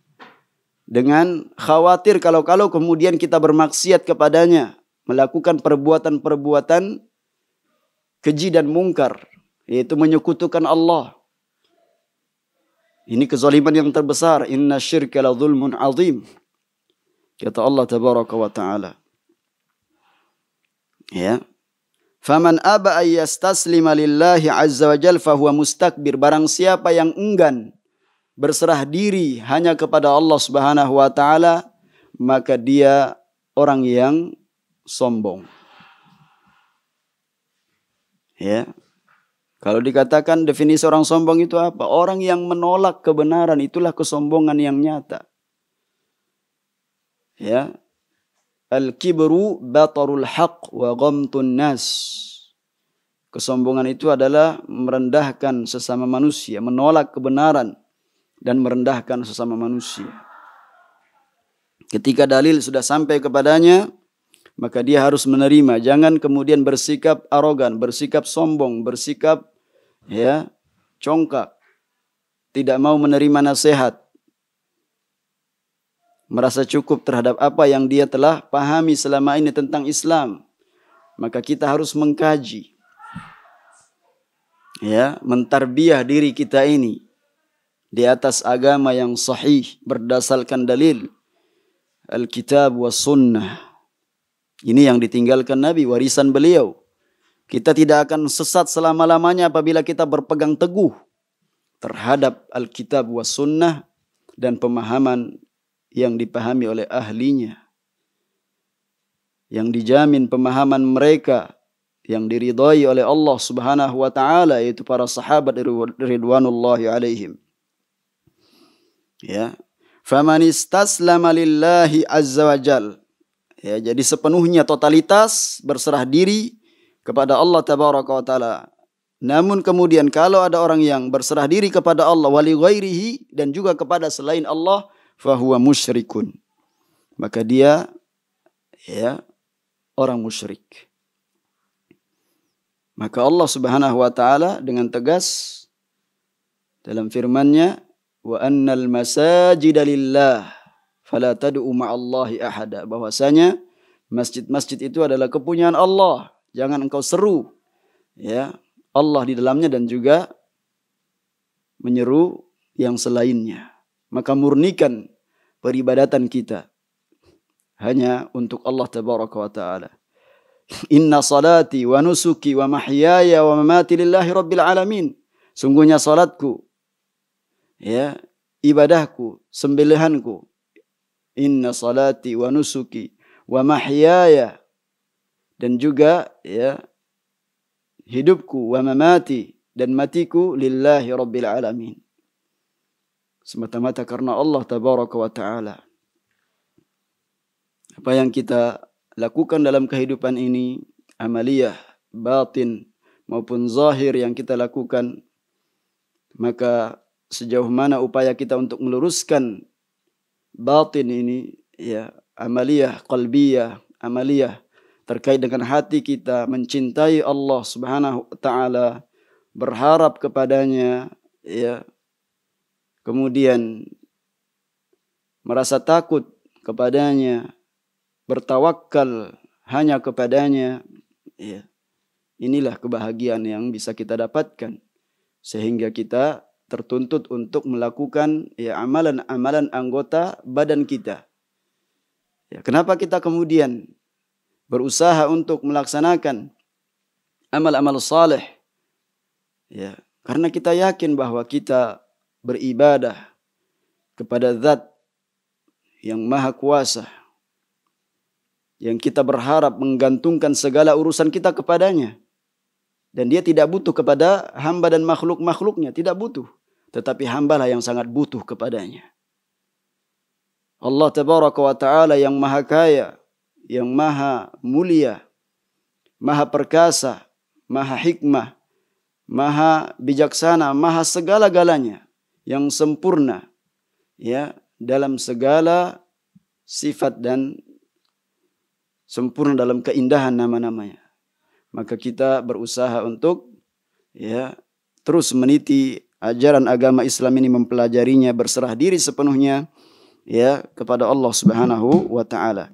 Dengan khawatir kalau kemudian kita bermaksiat kepadanya, melakukan perbuatan-perbuatan keji dan mungkar, yaitu menyekutukan Allah. Ini kezaliman yang terbesar. Inna syirka la zulmun azim. Kata Allah tabaraka wa ta'ala. Ya. Faman aba ayyastaslima lillahi azza wa jal fahuwa mustakbir. Barang siapa yang enggan berserah diri hanya kepada Allah Subhanahu wa taala, maka dia orang yang sombong. Ya. Kalau dikatakan definisi orang sombong itu apa? Orang yang menolak kebenaran, itulah kesombongan yang nyata. Ya. Al-kibru batarul haq wa ghamtun nas. Kesombongan itu adalah merendahkan sesama manusia, menolak kebenaran dan merendahkan sesama manusia. Ketika dalil sudah sampai kepadanya, maka dia harus menerima. Jangan kemudian bersikap arogan, bersikap sombong, bersikap ya congkak, tidak mau menerima nasihat, merasa cukup terhadap apa yang dia telah pahami selama ini tentang Islam. Maka kita harus mengkaji, ya, mentarbiyah diri kita ini di atas agama yang sahih berdasarkan dalil Alkitab wa Sunnah. Ini yang ditinggalkan Nabi, warisan beliau. Kita tidak akan sesat selama-lamanya apabila kita berpegang teguh terhadap Alkitab wa Sunnah dan pemahaman yang dipahami oleh ahlinya, yang dijamin pemahaman mereka, yang diridhai oleh Allah Subhanahu wa taala, yaitu para sahabat ridwanullahi alaihim. Ya, faman istaslama lillahi azza wajal. Ya, jadi sepenuhnya totalitas berserah diri kepada Allah tabaraka wa taala Namun kemudian kalau ada orang yang berserah diri kepada Allah wali ghairihi dan juga kepada selain Allah, fahuwa musyrikun. Maka dia ya orang musyrik. Maka Allah Subhanahu wa taala dengan tegas dalam firman-Nya, wa annal masajida lillah fala tad'u ma'allahi ahada, bahwasanya masjid-masjid itu adalah kepunyaan Allah, jangan engkau seru ya Allah di dalamnya dan juga menyeru yang selainnya. Maka murnikan peribadatan kita hanya untuk Allah tabaraka wa taala. Inna salati wa nusuki wa mahyaya wa mamati lillahi rabbil alamin. Sungguhnya salatku, ya, ibadahku, sembelihanku. Inna salati wa nusuki wa mahyaya, dan juga ya hidupku, wa mamati, dan matiku, lillahi rabbil alamin, semata-mata karena Allah tabaraka wa ta'ala. Apa yang kita lakukan dalam kehidupan ini, amaliyah, batin maupun zahir yang kita lakukan, maka sejauh mana upaya kita untuk meluruskan batin ini, ya, amaliyah qalbiyah, amaliyah terkait dengan hati kita mencintai Allah Subhanahu wa taala, berharap kepadanya, ya, kemudian merasa takut kepadanya, bertawakal hanya kepadanya, ya. Inilah kebahagiaan yang bisa kita dapatkan sehingga kita tertuntut untuk melakukan ya amalan-amalan anggota badan kita. Ya, kenapa kita kemudian berusaha untuk melaksanakan amal-amal saleh? Ya, karena kita yakin bahwa kita beribadah kepada Zat yang Maha Kuasa, yang kita berharap menggantungkan segala urusan kita kepadanya. Dan dia tidak butuh kepada hamba dan makhluk-makhluknya, tidak butuh. Tetapi hambalah yang sangat butuh kepadanya. Allah tabaraka wa ta'ala yang maha kaya, yang maha mulia, maha perkasa, maha hikmah, maha bijaksana, maha segala-galanya, yang sempurna ya dalam segala sifat dan sempurna dalam keindahan nama-namanya. Maka kita berusaha untuk ya terus meniti ajaran agama Islam ini, mempelajarinya, berserah diri sepenuhnya ya kepada Allah Subhanahu wa taala.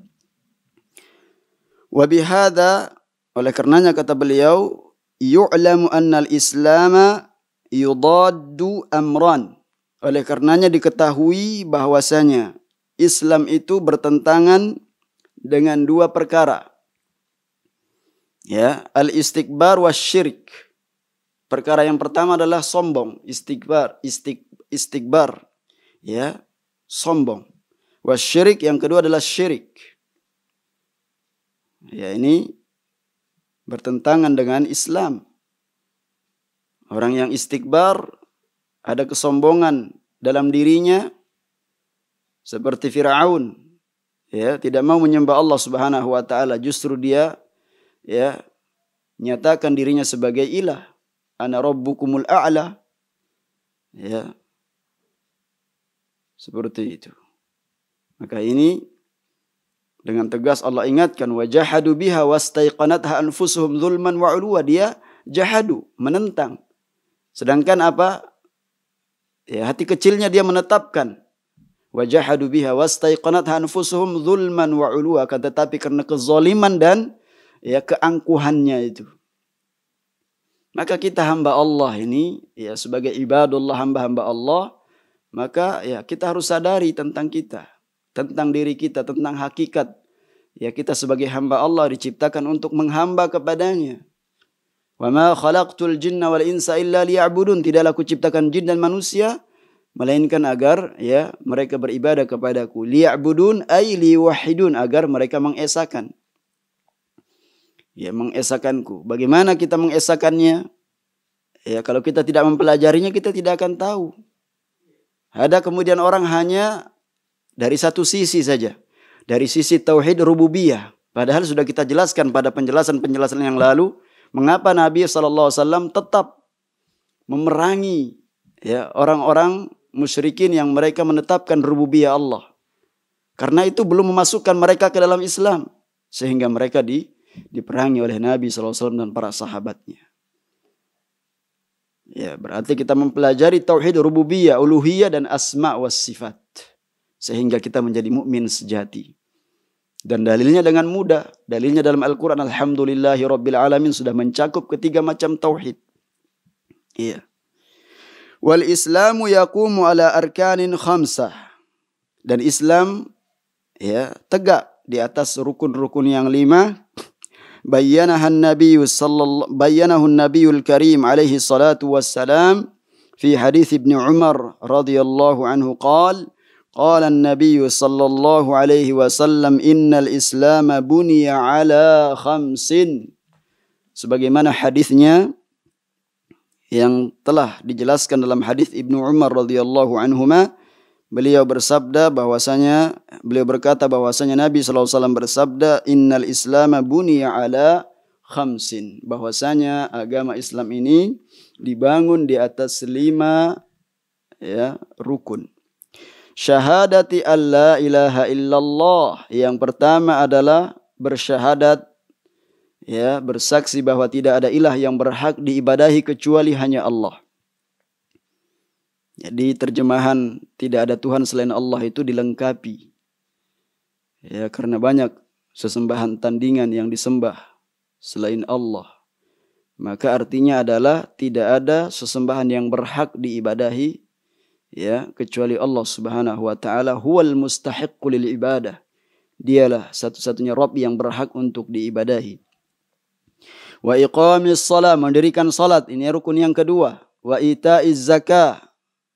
Wa bihadza, oleh karenanya kata beliau, yu'lamu annal islama yudaddu amran. Oleh karenanya diketahui bahwasanya Islam itu bertentangan dengan dua perkara. Ya, al-istikbar wasyirik. Perkara yang pertama adalah sombong, istikbar, ya, sombong. Wasyirik yang kedua adalah syirik. Ya, ini bertentangan dengan Islam. Orang yang istikbar, ada kesombongan dalam dirinya seperti Fir'aun, ya, tidak mau menyembah Allah Subhanahu wa taala, justru dia ya nyatakan dirinya sebagai ilah. Ana rabbukumul a'la. Ya. Seperti itu. Maka ini dengan tegas Allah ingatkan, wa jahadu biha wastaiqanatha anfusuhum zulman wa 'uluwa. Dia jahadu, menentang. Sedangkan apa? Ya, hati kecilnya dia menetapkan. Wa jahadu biha wastaiqanatha anfusuhum zulman wa 'uluwa. Tetapi karena kezaliman dan ya keangkuhannya itu. Maka kita hamba Allah ini ya sebagai ibadullah, hamba-hamba Allah, maka ya kita harus sadari tentang kita, tentang diri kita, tentang hakikat. Ya kita sebagai hamba Allah diciptakan untuk menghamba kepadanya. Wa ma khalaqtul jinna wal insa illa liya'budun. Tidaklah aku ciptakan jin dan manusia melainkan agar ya mereka beribadah kepadaku. Liya'budun ay liwahidun, agar mereka mengesakan. Ya, mengesakanku. Bagaimana kita mengesakannya? Ya, kalau kita tidak mempelajarinya, kita tidak akan tahu. Ada kemudian orang hanya dari satu sisi saja. Dari sisi tauhid rububiyah. Padahal sudah kita jelaskan pada penjelasan-penjelasan yang lalu, mengapa Nabi SAW tetap memerangi ya orang-orang musyrikin yang mereka menetapkan rububiyah Allah. Karena itu belum memasukkan mereka ke dalam Islam. Sehingga mereka diperangi oleh Nabi SAW dan para sahabatnya. Ya, berarti kita mempelajari tauhid rububiyah, uluhiyah dan asma was sifat. Sehingga kita menjadi mukmin sejati. Dan dalilnya dengan mudah. Dalilnya dalam Al-Quran, Alhamdulillahi Rabbil Alamin, sudah mencakup ketiga macam tauhid. Iya. Wal Islamu yaqumu ala arkanin khamsah. Dan Islam ya tegak di atas rukun-rukun yang 5. Bayyanahu an-Nabiyul Karim alaihi salatu wassalam fi hadits Ibnu Umar radhiyallahu anhu qala an-Nabiy sallallahu alaihi wasallam innal Islam buniya ala khamsin. Sebagaimana hadisnya yang telah dijelaskan dalam hadis Ibnu Umar radhiyallahu anhuma, beliau berkata bahwasanya Nabi SAW bersabda, innal Islam buniya ala khamsin, bahwasanya agama Islam ini dibangun di atas 5 ya rukun. Syahadati alla ilaha illallah, yang pertama adalah bersyahadat ya, bersaksi bahwa tidak ada ilah yang berhak diibadahi kecuali hanya Allah. Jadi terjemahan tidak ada Tuhan selain Allah itu dilengkapi. Ya, karena banyak sesembahan tandingan yang disembah selain Allah. Maka artinya adalah tidak ada sesembahan yang berhak diibadahi ya kecuali Allah Subhanahu wa taala, huwal mustahiqqu lil ibadah. Dialah satu-satunya Rabb yang berhak untuk diibadahi. Wa iqamis shalah, mendirikan salat, ini rukun yang kedua. Wa itaiz zakah,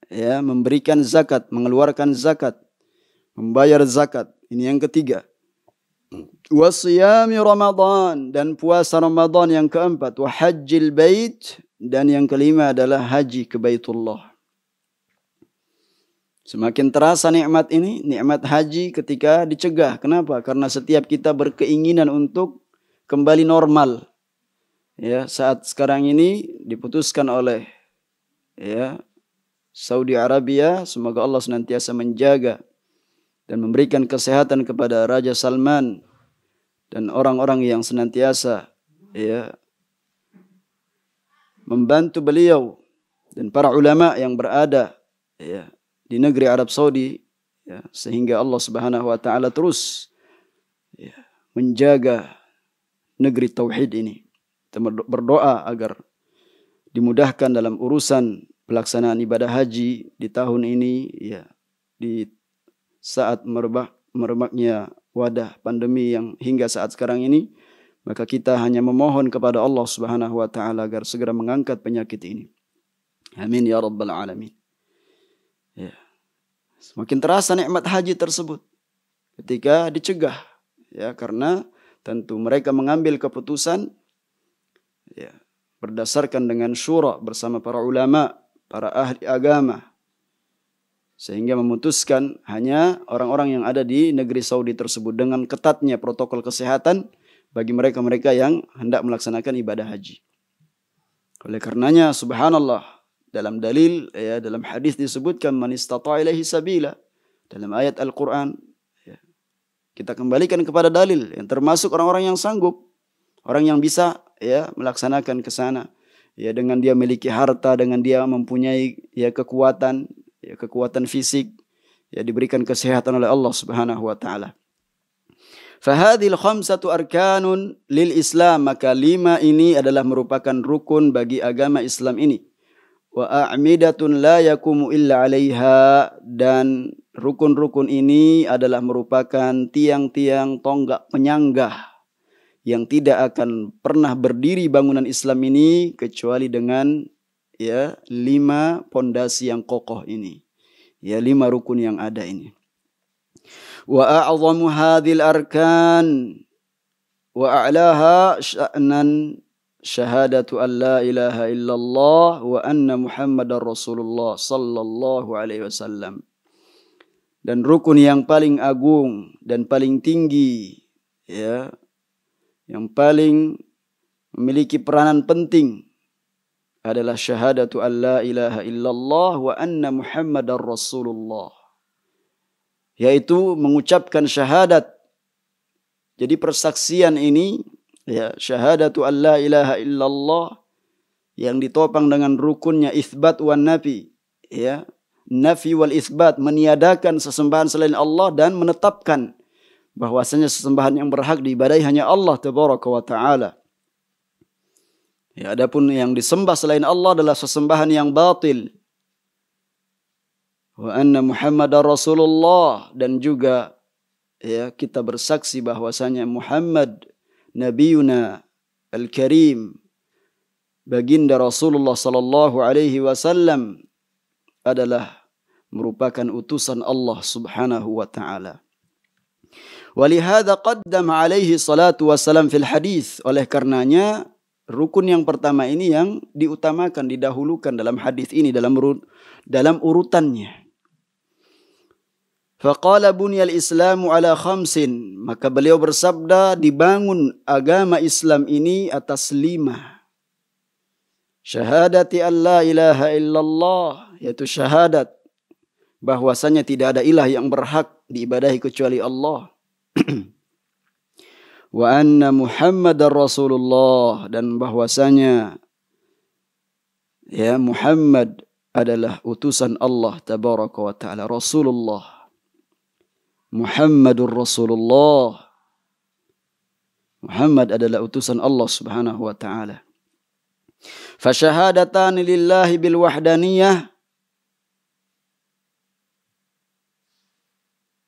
ya, memberikan zakat, mengeluarkan zakat, membayar zakat. Ini yang ketiga. Wasiyami Ramadan, dan puasa Ramadan yang keempat. Wa hajjil bait, dan yang kelima adalah haji ke Baitullah. Semakin terasa nikmat ini, nikmat haji ketika dicegah. Kenapa? Karena setiap kita berkeinginan untuk kembali normal. Ya, saat sekarang ini diputuskan oleh ya Saudi Arabia, semoga Allah senantiasa menjaga dan memberikan kesehatan kepada Raja Salman dan orang-orang yang senantiasa ya membantu beliau dan para ulama yang berada ya di negeri Arab Saudi ya, sehingga Allah Subhanahu wa taala terus ya menjaga negeri tauhid ini. Kita berdoa agar dimudahkan dalam urusan pelaksanaan ibadah haji di tahun ini ya, di saat merebaknya wadah pandemi yang hingga saat sekarang ini, maka kita hanya memohon kepada Allah Subhanahu wa taala agar segera mengangkat penyakit ini. Amin ya rabbal alamin. Ya. Semakin terasa nikmat haji tersebut ketika dicegah ya, karena tentu mereka mengambil keputusan ya berdasarkan dengan syura bersama para ulama, para ahli agama, sehingga memutuskan hanya orang-orang yang ada di negeri Saudi tersebut dengan ketatnya protokol kesehatan bagi mereka-mereka yang hendak melaksanakan ibadah haji. Oleh karenanya subhanallah, dalam dalil ya, dalam hadis disebutkan man istata'a ilaihi sabila, dalam ayat Al-Qur'an ya, kita kembalikan kepada dalil yang termasuk orang-orang yang sanggup, orang yang bisa ya melaksanakan ke sana ya, dengan dia memiliki harta, dengan dia mempunyai ya kekuatan fisik ya, diberikan kesehatan oleh Allah Subhanahu wa taala. Fahadhil khamsatu arkanun lil Islam, maka 5 ini adalah merupakan rukun bagi agama Islam ini. Wa a'midatun la yakumu illa 'alaiha, dan rukun-rukun ini adalah merupakan tiang-tiang tonggak penyanggah yang tidak akan pernah berdiri bangunan Islam ini kecuali dengan ya 5 pondasi yang kokoh ini. Ya 5 rukun yang ada ini. Wa a'zamu hadhil arkan wa a'laha sya'nan syahadatu an la ilaha illallah wa anna Muhammadar Rasulullah sallallahu alaihi wasallam. Dan rukun yang paling agung dan paling tinggi ya, yang paling memiliki peranan penting adalah syahadatu an la ilaha illallah wa anna Muhammadar Rasulullah. Yaitu mengucapkan syahadat. Jadi persaksian ini, ya, syahadatu an la ilaha illallah yang ditopang dengan rukunnya itsbat wan nafi, ya. Nafi wal itsbat, meniadakan sesembahan selain Allah dan menetapkan bahwasanya sesembahan yang berhak diibadahi hanya Allah tabaraka wa taala. Ya, adapun yang disembah selain Allah adalah sesembahan yang batil. Wa anna Muhammadar Rasulullah, dan juga, ya, kita bersaksi bahwasanya Muhammad Nabiuna Al-Karim, baginda Rasulullah sallallahu alaihi wasallam, adalah merupakan utusan Allah subhanahu wa ta'ala. Walihada qaddam alaihi salatu wassalam fil hadis. Oleh karenanya rukun yang pertama ini yang diutamakan, didahulukan dalam hadis ini, dalam urutannya. Faqala bunyal islamu ala khamsin. Maka beliau bersabda, dibangun agama Islam ini atas 5. Syahadati an la ilaha illallah, yaitu syahadat bahwasanya tidak ada ilah yang berhak diibadahi kecuali Allah. Wa anna Muhammadar Rasulullah, dan bahwasanya, ya, Muhammad adalah utusan Allah tabaraka wa taala. Rasulullah, Muhammadur Rasulullah, Muhammad adalah utusan Allah subhanahu wa ta'ala. Fasyahadatan lillahi bil wahdaniyah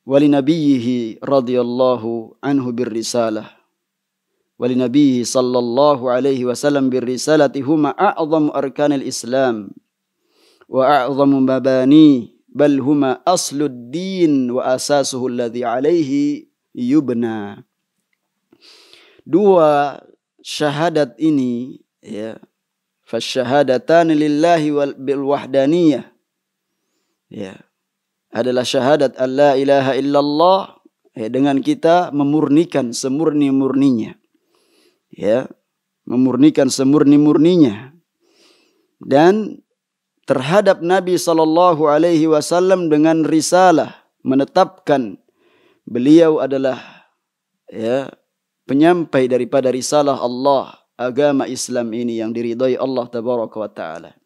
walinabiyhi radhiyallahu anhu birrisalah walinabiyhi sallallahu alaihi wasallam birrisalati huma a'zamu arkanil Islam wa a'zamu mabani bal huma aslud din wa asasuhu alladhi alaihi yubna. 2 syahadat ini, ya, fasyahadatan lillahi bil wahdaniyah, ya, adalah syahadat an la ilaha illallah, ya, dengan kita memurnikan semurni-murninya, ya, memurnikan semurni-murninya, dan terhadap Nabi sallallahu alaihi wasallam dengan risalah, menetapkan beliau adalah, ya, penyampai daripada risalah Allah, agama Islam ini yang diridhai Allah tabaraka wa taala.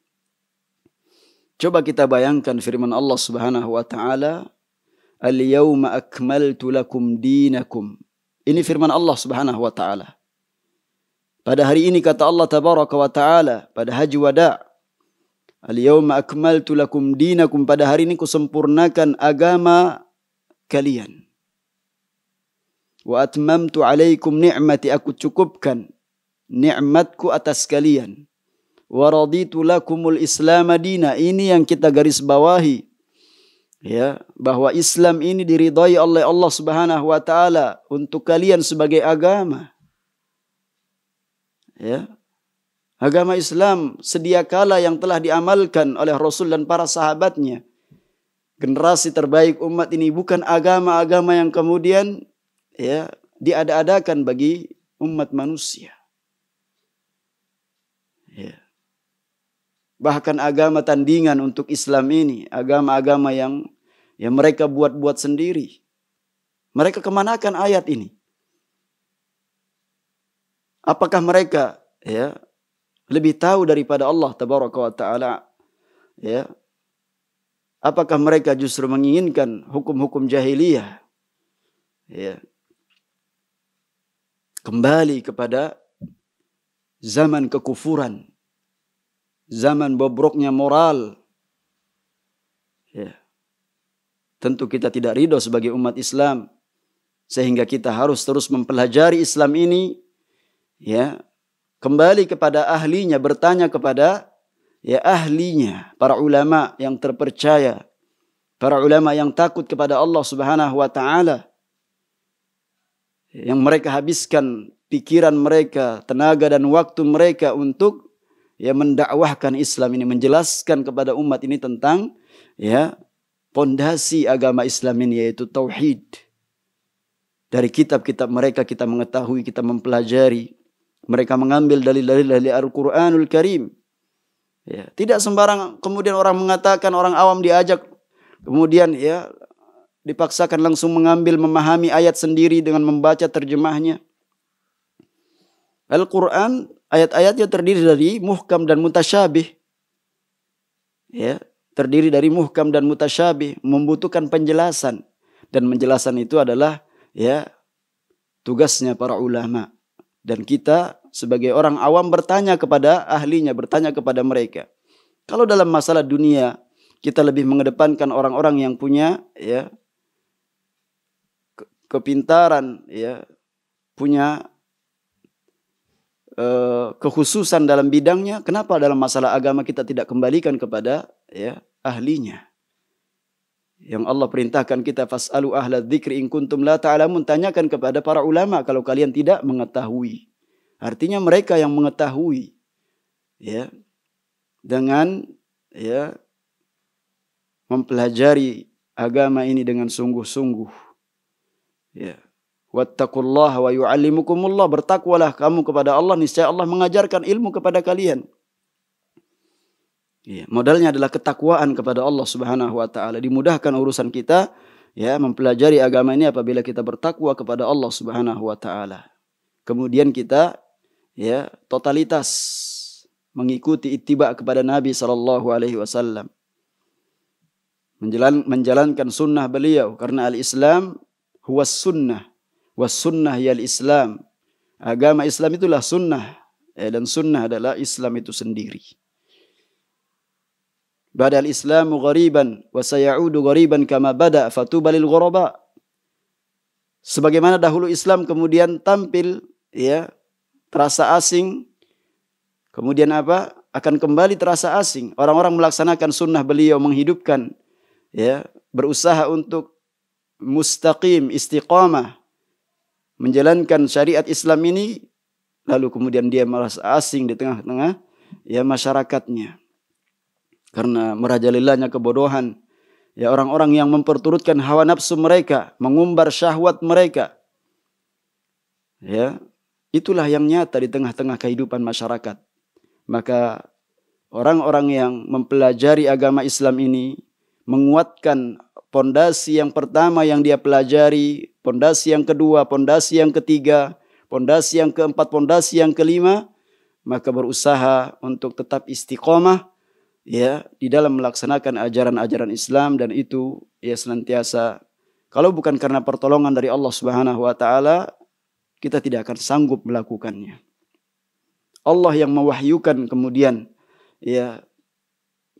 Coba kita bayangkan firman Allah subhanahu wa ta'ala, al-yawma akmaltu lakum dinakum. Ini firman Allah subhanahu wa ta'ala. Pada hari ini kata Allah tabaraka wa ta'ala, pada haji wada', al-yawma akmaltu lakum dinakum, pada hari ini kusempurnakan agama kalian. Wa atmamtu alaikum ni'mati, aku cukupkan nikmatku atas kalian. Wa raditu lakumul Islam dina, ini yang kita garis bawahi, ya, bahwa Islam ini diridhai oleh Allah Subhanahu wa taala untuk kalian sebagai agama. Ya. Agama Islam sedia kala yang telah diamalkan oleh Rasul dan para sahabatnya. Generasi terbaik umat ini, bukan agama-agama yang kemudian, ya, diada-adakan bagi umat manusia. Ya. Bahkan agama tandingan untuk Islam ini, agama-agama yang mereka buat-buat sendiri. Mereka kemanakan ayat ini? Apakah mereka, ya, lebih tahu daripada Allah tabaraka wa ta'ala? Ya. Apakah mereka justru menginginkan hukum-hukum jahiliyah? Ya. Kembali kepada zaman kekufuran, zaman bobroknya moral. Ya. Tentu kita tidak ridho sebagai umat Islam, sehingga kita harus terus mempelajari Islam ini, ya, kembali kepada ahlinya, bertanya kepada, ya, ahlinya, para ulama yang terpercaya, para ulama yang takut kepada Allah Subhanahu wa taala, yang mereka habiskan pikiran mereka, tenaga dan waktu mereka untuk, ya, mendakwahkan Islam ini, menjelaskan kepada umat ini tentang, ya, pondasi agama Islam ini, yaitu tauhid. Dari kitab-kitab mereka kita mengetahui, kita mempelajari. Mereka mengambil dalil-dalil dari Al-Quranul Karim. Ya, tidak sembarang kemudian orang mengatakan, orang awam diajak kemudian ya dipaksakan langsung mengambil memahami ayat sendiri dengan membaca terjemahnya. Al-Quran ayat-ayatnya terdiri dari muhkam dan mutasyabih. Ya, terdiri dari muhkam dan mutasyabih, membutuhkan penjelasan, dan penjelasan itu adalah ya tugasnya para ulama, dan kita sebagai orang awam bertanya kepada ahlinya, bertanya kepada mereka. Kalau dalam masalah dunia kita lebih mengedepankan orang-orang yang punya ya kepintaran, ya punya kekhususan dalam bidangnya. Kenapa dalam masalah agama kita tidak kembalikan kepada ya ahlinya? Yang Allah perintahkan kita, fas'alu ahla dzikri in kuntum la ta'lamun, tanyakan kepada para ulama kalau kalian tidak mengetahui. Artinya mereka yang mengetahui ya dengan ya mempelajari agama ini dengan sungguh-sungguh. Ya. Wattaqullaha wa yu'allimukumullah, bertakwalah kamu kepada Allah, niscaya Allah mengajarkan ilmu kepada kalian. Ya, modalnya adalah ketakwaan kepada Allah Subhanahu wa taala. Dimudahkan urusan kita ya mempelajari agama ini apabila kita bertakwa kepada Allah Subhanahu wa taala. Kemudian kita ya totalitas mengikuti ittiba kepada Nabi sallallahu alaihi wasallam. Menjalankan sunnah beliau, karena al-Islam huwas sunnah. Was sunnah yal Islam. Agama Islam itulah sunnah. Dan sunnah adalah Islam itu sendiri. Badal Islamu ghariban wa sayaudu ghariban kama bada fatuba lil ghuraba. Sebagaimana dahulu Islam kemudian tampil ya terasa asing. Kemudian apa? Akan kembali terasa asing. Orang-orang melaksanakan sunnah beliau, menghidupkan ya, berusaha untuk mustaqim, istiqamah, menjalankan syariat Islam ini, lalu kemudian dia merasa asing di tengah-tengah ya masyarakatnya. Karena merajalelahnya kebodohan ya orang-orang yang memperturutkan hawa nafsu mereka, mengumbar syahwat mereka. Ya, itulah yang nyata di tengah-tengah kehidupan masyarakat. Maka orang-orang yang mempelajari agama Islam ini menguatkan pondasi yang pertama yang dia pelajari, pondasi yang kedua, pondasi yang ketiga, pondasi yang keempat, pondasi yang kelima, maka berusaha untuk tetap istiqomah ya di dalam melaksanakan ajaran-ajaran Islam, dan itu ya senantiasa, kalau bukan karena pertolongan dari Allah Subhanahu wa taala, kita tidak akan sanggup melakukannya. Allah yang mewahyukan kemudian ya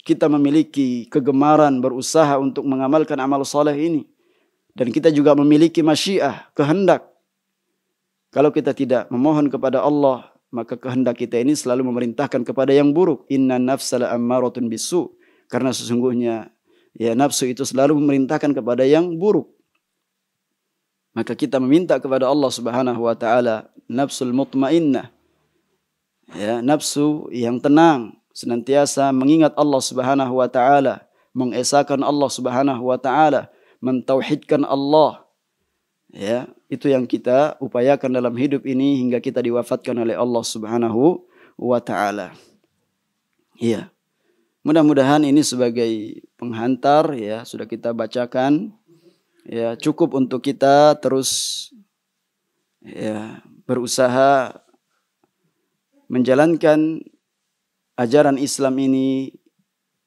kita memiliki kegemaran berusaha untuk mengamalkan amal soleh ini. Dan kita juga memiliki masyiah, kehendak. Kalau kita tidak memohon kepada Allah, maka kehendak kita ini selalu memerintahkan kepada yang buruk. Inna nafsa la'ammaratun bisu. Karena sesungguhnya ya nafsu itu selalu memerintahkan kepada yang buruk. Maka kita meminta kepada Allah Subhanahu wa taala nafsul mutmainnah. Ya, nafsu yang tenang, senantiasa mengingat Allah Subhanahu wa taala, mengesahkan Allah Subhanahu wa taala, mentauhidkan Allah. Ya, itu yang kita upayakan dalam hidup ini hingga kita diwafatkan oleh Allah Subhanahu wa taala. Iya. Mudah-mudahan ini sebagai penghantar ya, sudah kita bacakan. Ya, cukup untuk kita terus ya berusaha menjalankan ajaran Islam ini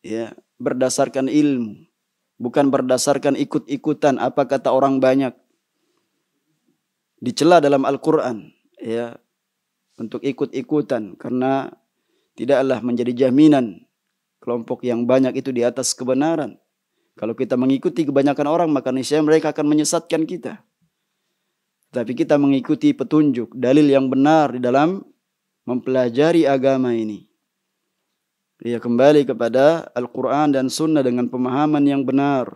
ya berdasarkan ilmu, bukan berdasarkan ikut-ikutan apa kata orang banyak. Dicela dalam Al-Quran ya untuk ikut-ikutan, karena tidaklah menjadi jaminan kelompok yang banyak itu di atas kebenaran. Kalau kita mengikuti kebanyakan orang, maka niscaya mereka akan menyesatkan kita. Tapi kita mengikuti petunjuk, dalil yang benar di dalam mempelajari agama ini. Ya, kembali kepada Al-Quran dan Sunnah dengan pemahaman yang benar,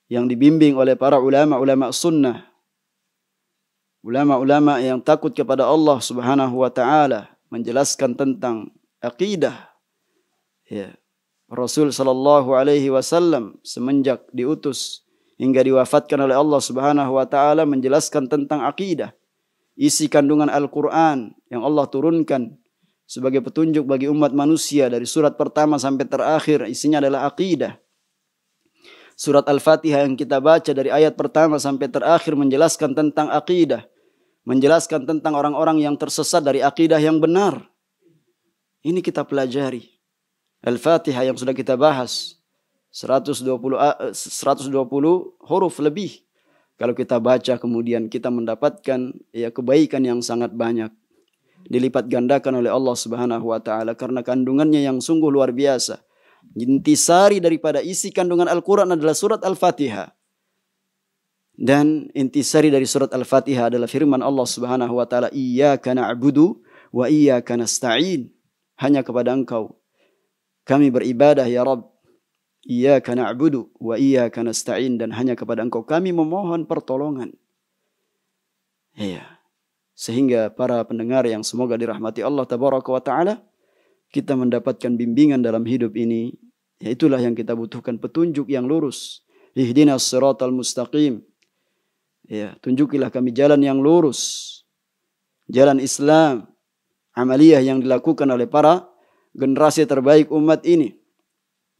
yang dibimbing oleh para ulama-ulama sunnah. Ulama-ulama yang takut kepada Allah Subhanahu wa taala, menjelaskan tentang akidah. Ya. Rasul sallallahu alaihi wasallam semenjak diutus hingga diwafatkan oleh Allah Subhanahu wa taala menjelaskan tentang akidah. Isi kandungan Al-Quran yang Allah turunkan sebagai petunjuk bagi umat manusia dari surat pertama sampai terakhir isinya adalah akidah. Surat Al-Fatihah yang kita baca dari ayat pertama sampai terakhir menjelaskan tentang akidah, menjelaskan tentang orang-orang yang tersesat dari akidah yang benar. Ini kita pelajari. Al-Fatihah yang sudah kita bahas 120 huruf lebih. Kalau kita baca kemudian kita mendapatkan kebaikan yang sangat banyak. Dilipat gandakan oleh Allah Subhanahu wa taala karena kandungannya yang sungguh luar biasa. Intisari daripada isi kandungan Al-Qur'an adalah surat Al-Fatihah. Dan intisari dari surat Al-Fatihah adalah firman Allah Subhanahu wa taala, "Iyyaka na'budu wa iyyaka nasta'in." Hanya kepada Engkau kami beribadah ya Rabb. Iyyaka na'budu wa iyyaka nasta'in, dan hanya kepada Engkau kami memohon pertolongan. Iya. Sehingga para pendengar yang semoga dirahmati Allah tabaraka wa taala, kita mendapatkan bimbingan dalam hidup ini. Itulah yang kita butuhkan, petunjuk yang lurus. Ihdinas siratal mustaqim. Ya, tunjukilah kami jalan yang lurus. Jalan Islam, amaliyah yang dilakukan oleh para generasi terbaik umat ini.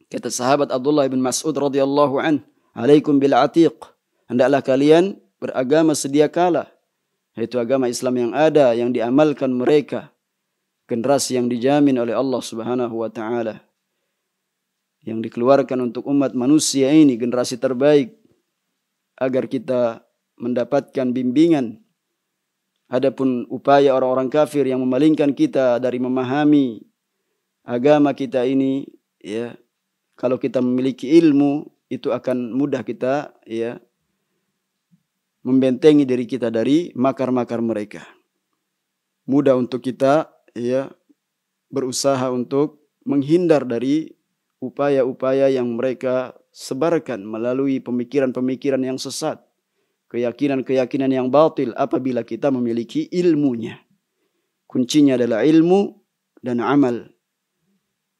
Kata sahabat Abdullah bin Mas'ud radhiyallahu an, "Alaikum bil atiq." Hendaklah kalian beragama sedia kala, yaitu agama Islam yang ada, yang diamalkan mereka, generasi yang dijamin oleh Allah Subhanahu wa taala, yang dikeluarkan untuk umat manusia ini, generasi terbaik, agar kita mendapatkan bimbingan. Adapun upaya orang-orang kafir yang memalingkan kita dari memahami agama kita ini, ya, kalau kita memiliki ilmu, itu akan mudah kita membentengi diri kita dari makar-makar mereka. Mudah untuk kita berusaha untuk menghindar dari upaya-upaya yang mereka sebarkan melalui pemikiran-pemikiran yang sesat, keyakinan-keyakinan yang batil, apabila kita memiliki ilmunya. Kuncinya adalah ilmu dan amal.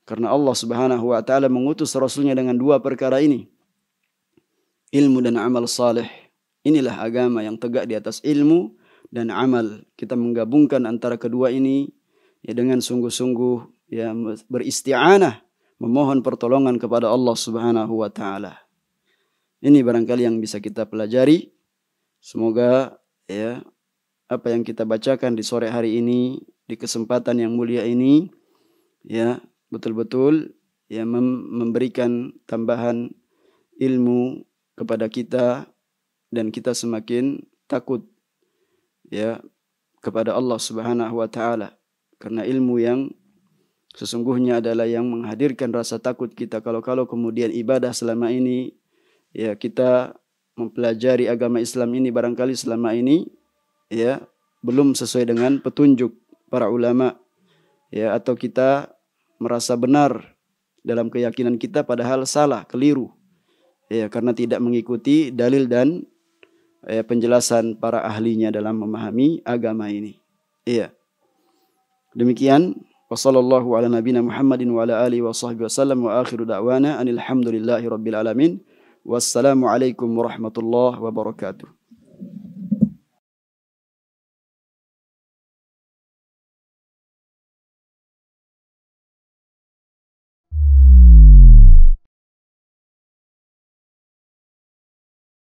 Karena Allah Subhanahu wa taala mengutus Rasulnya dengan dua perkara ini, ilmu dan amal saleh. Inilah agama yang tegak di atas ilmu dan amal. Kita menggabungkan antara kedua ini dengan sungguh-sungguh beristi'anah, memohon pertolongan kepada Allah Subhanahu wa taala. Ini barangkali yang bisa kita pelajari. Semoga apa yang kita bacakan di sore hari ini, di kesempatan yang mulia ini, betul-betul memberikan tambahan ilmu kepada kita, dan kita semakin takut kepada Allah Subhanahu wa taala, karena ilmu yang sesungguhnya adalah yang menghadirkan rasa takut kita. Kalau kemudian ibadah selama ini kita mempelajari agama Islam ini barangkali selama ini belum sesuai dengan petunjuk para ulama, atau kita merasa benar dalam keyakinan kita padahal salah, keliru, karena tidak mengikuti dalil dan penjelasan para ahlinya dalam memahami agama ini. Demikian, wassallallahu ala nabiyina Muhammadin wa ala alihi wa sahbihi wasallam, wa akhiru da'wana anil hamdulillahi rabbil alamin. Wassalamu alaikum warahmatullahi wabarakatuh.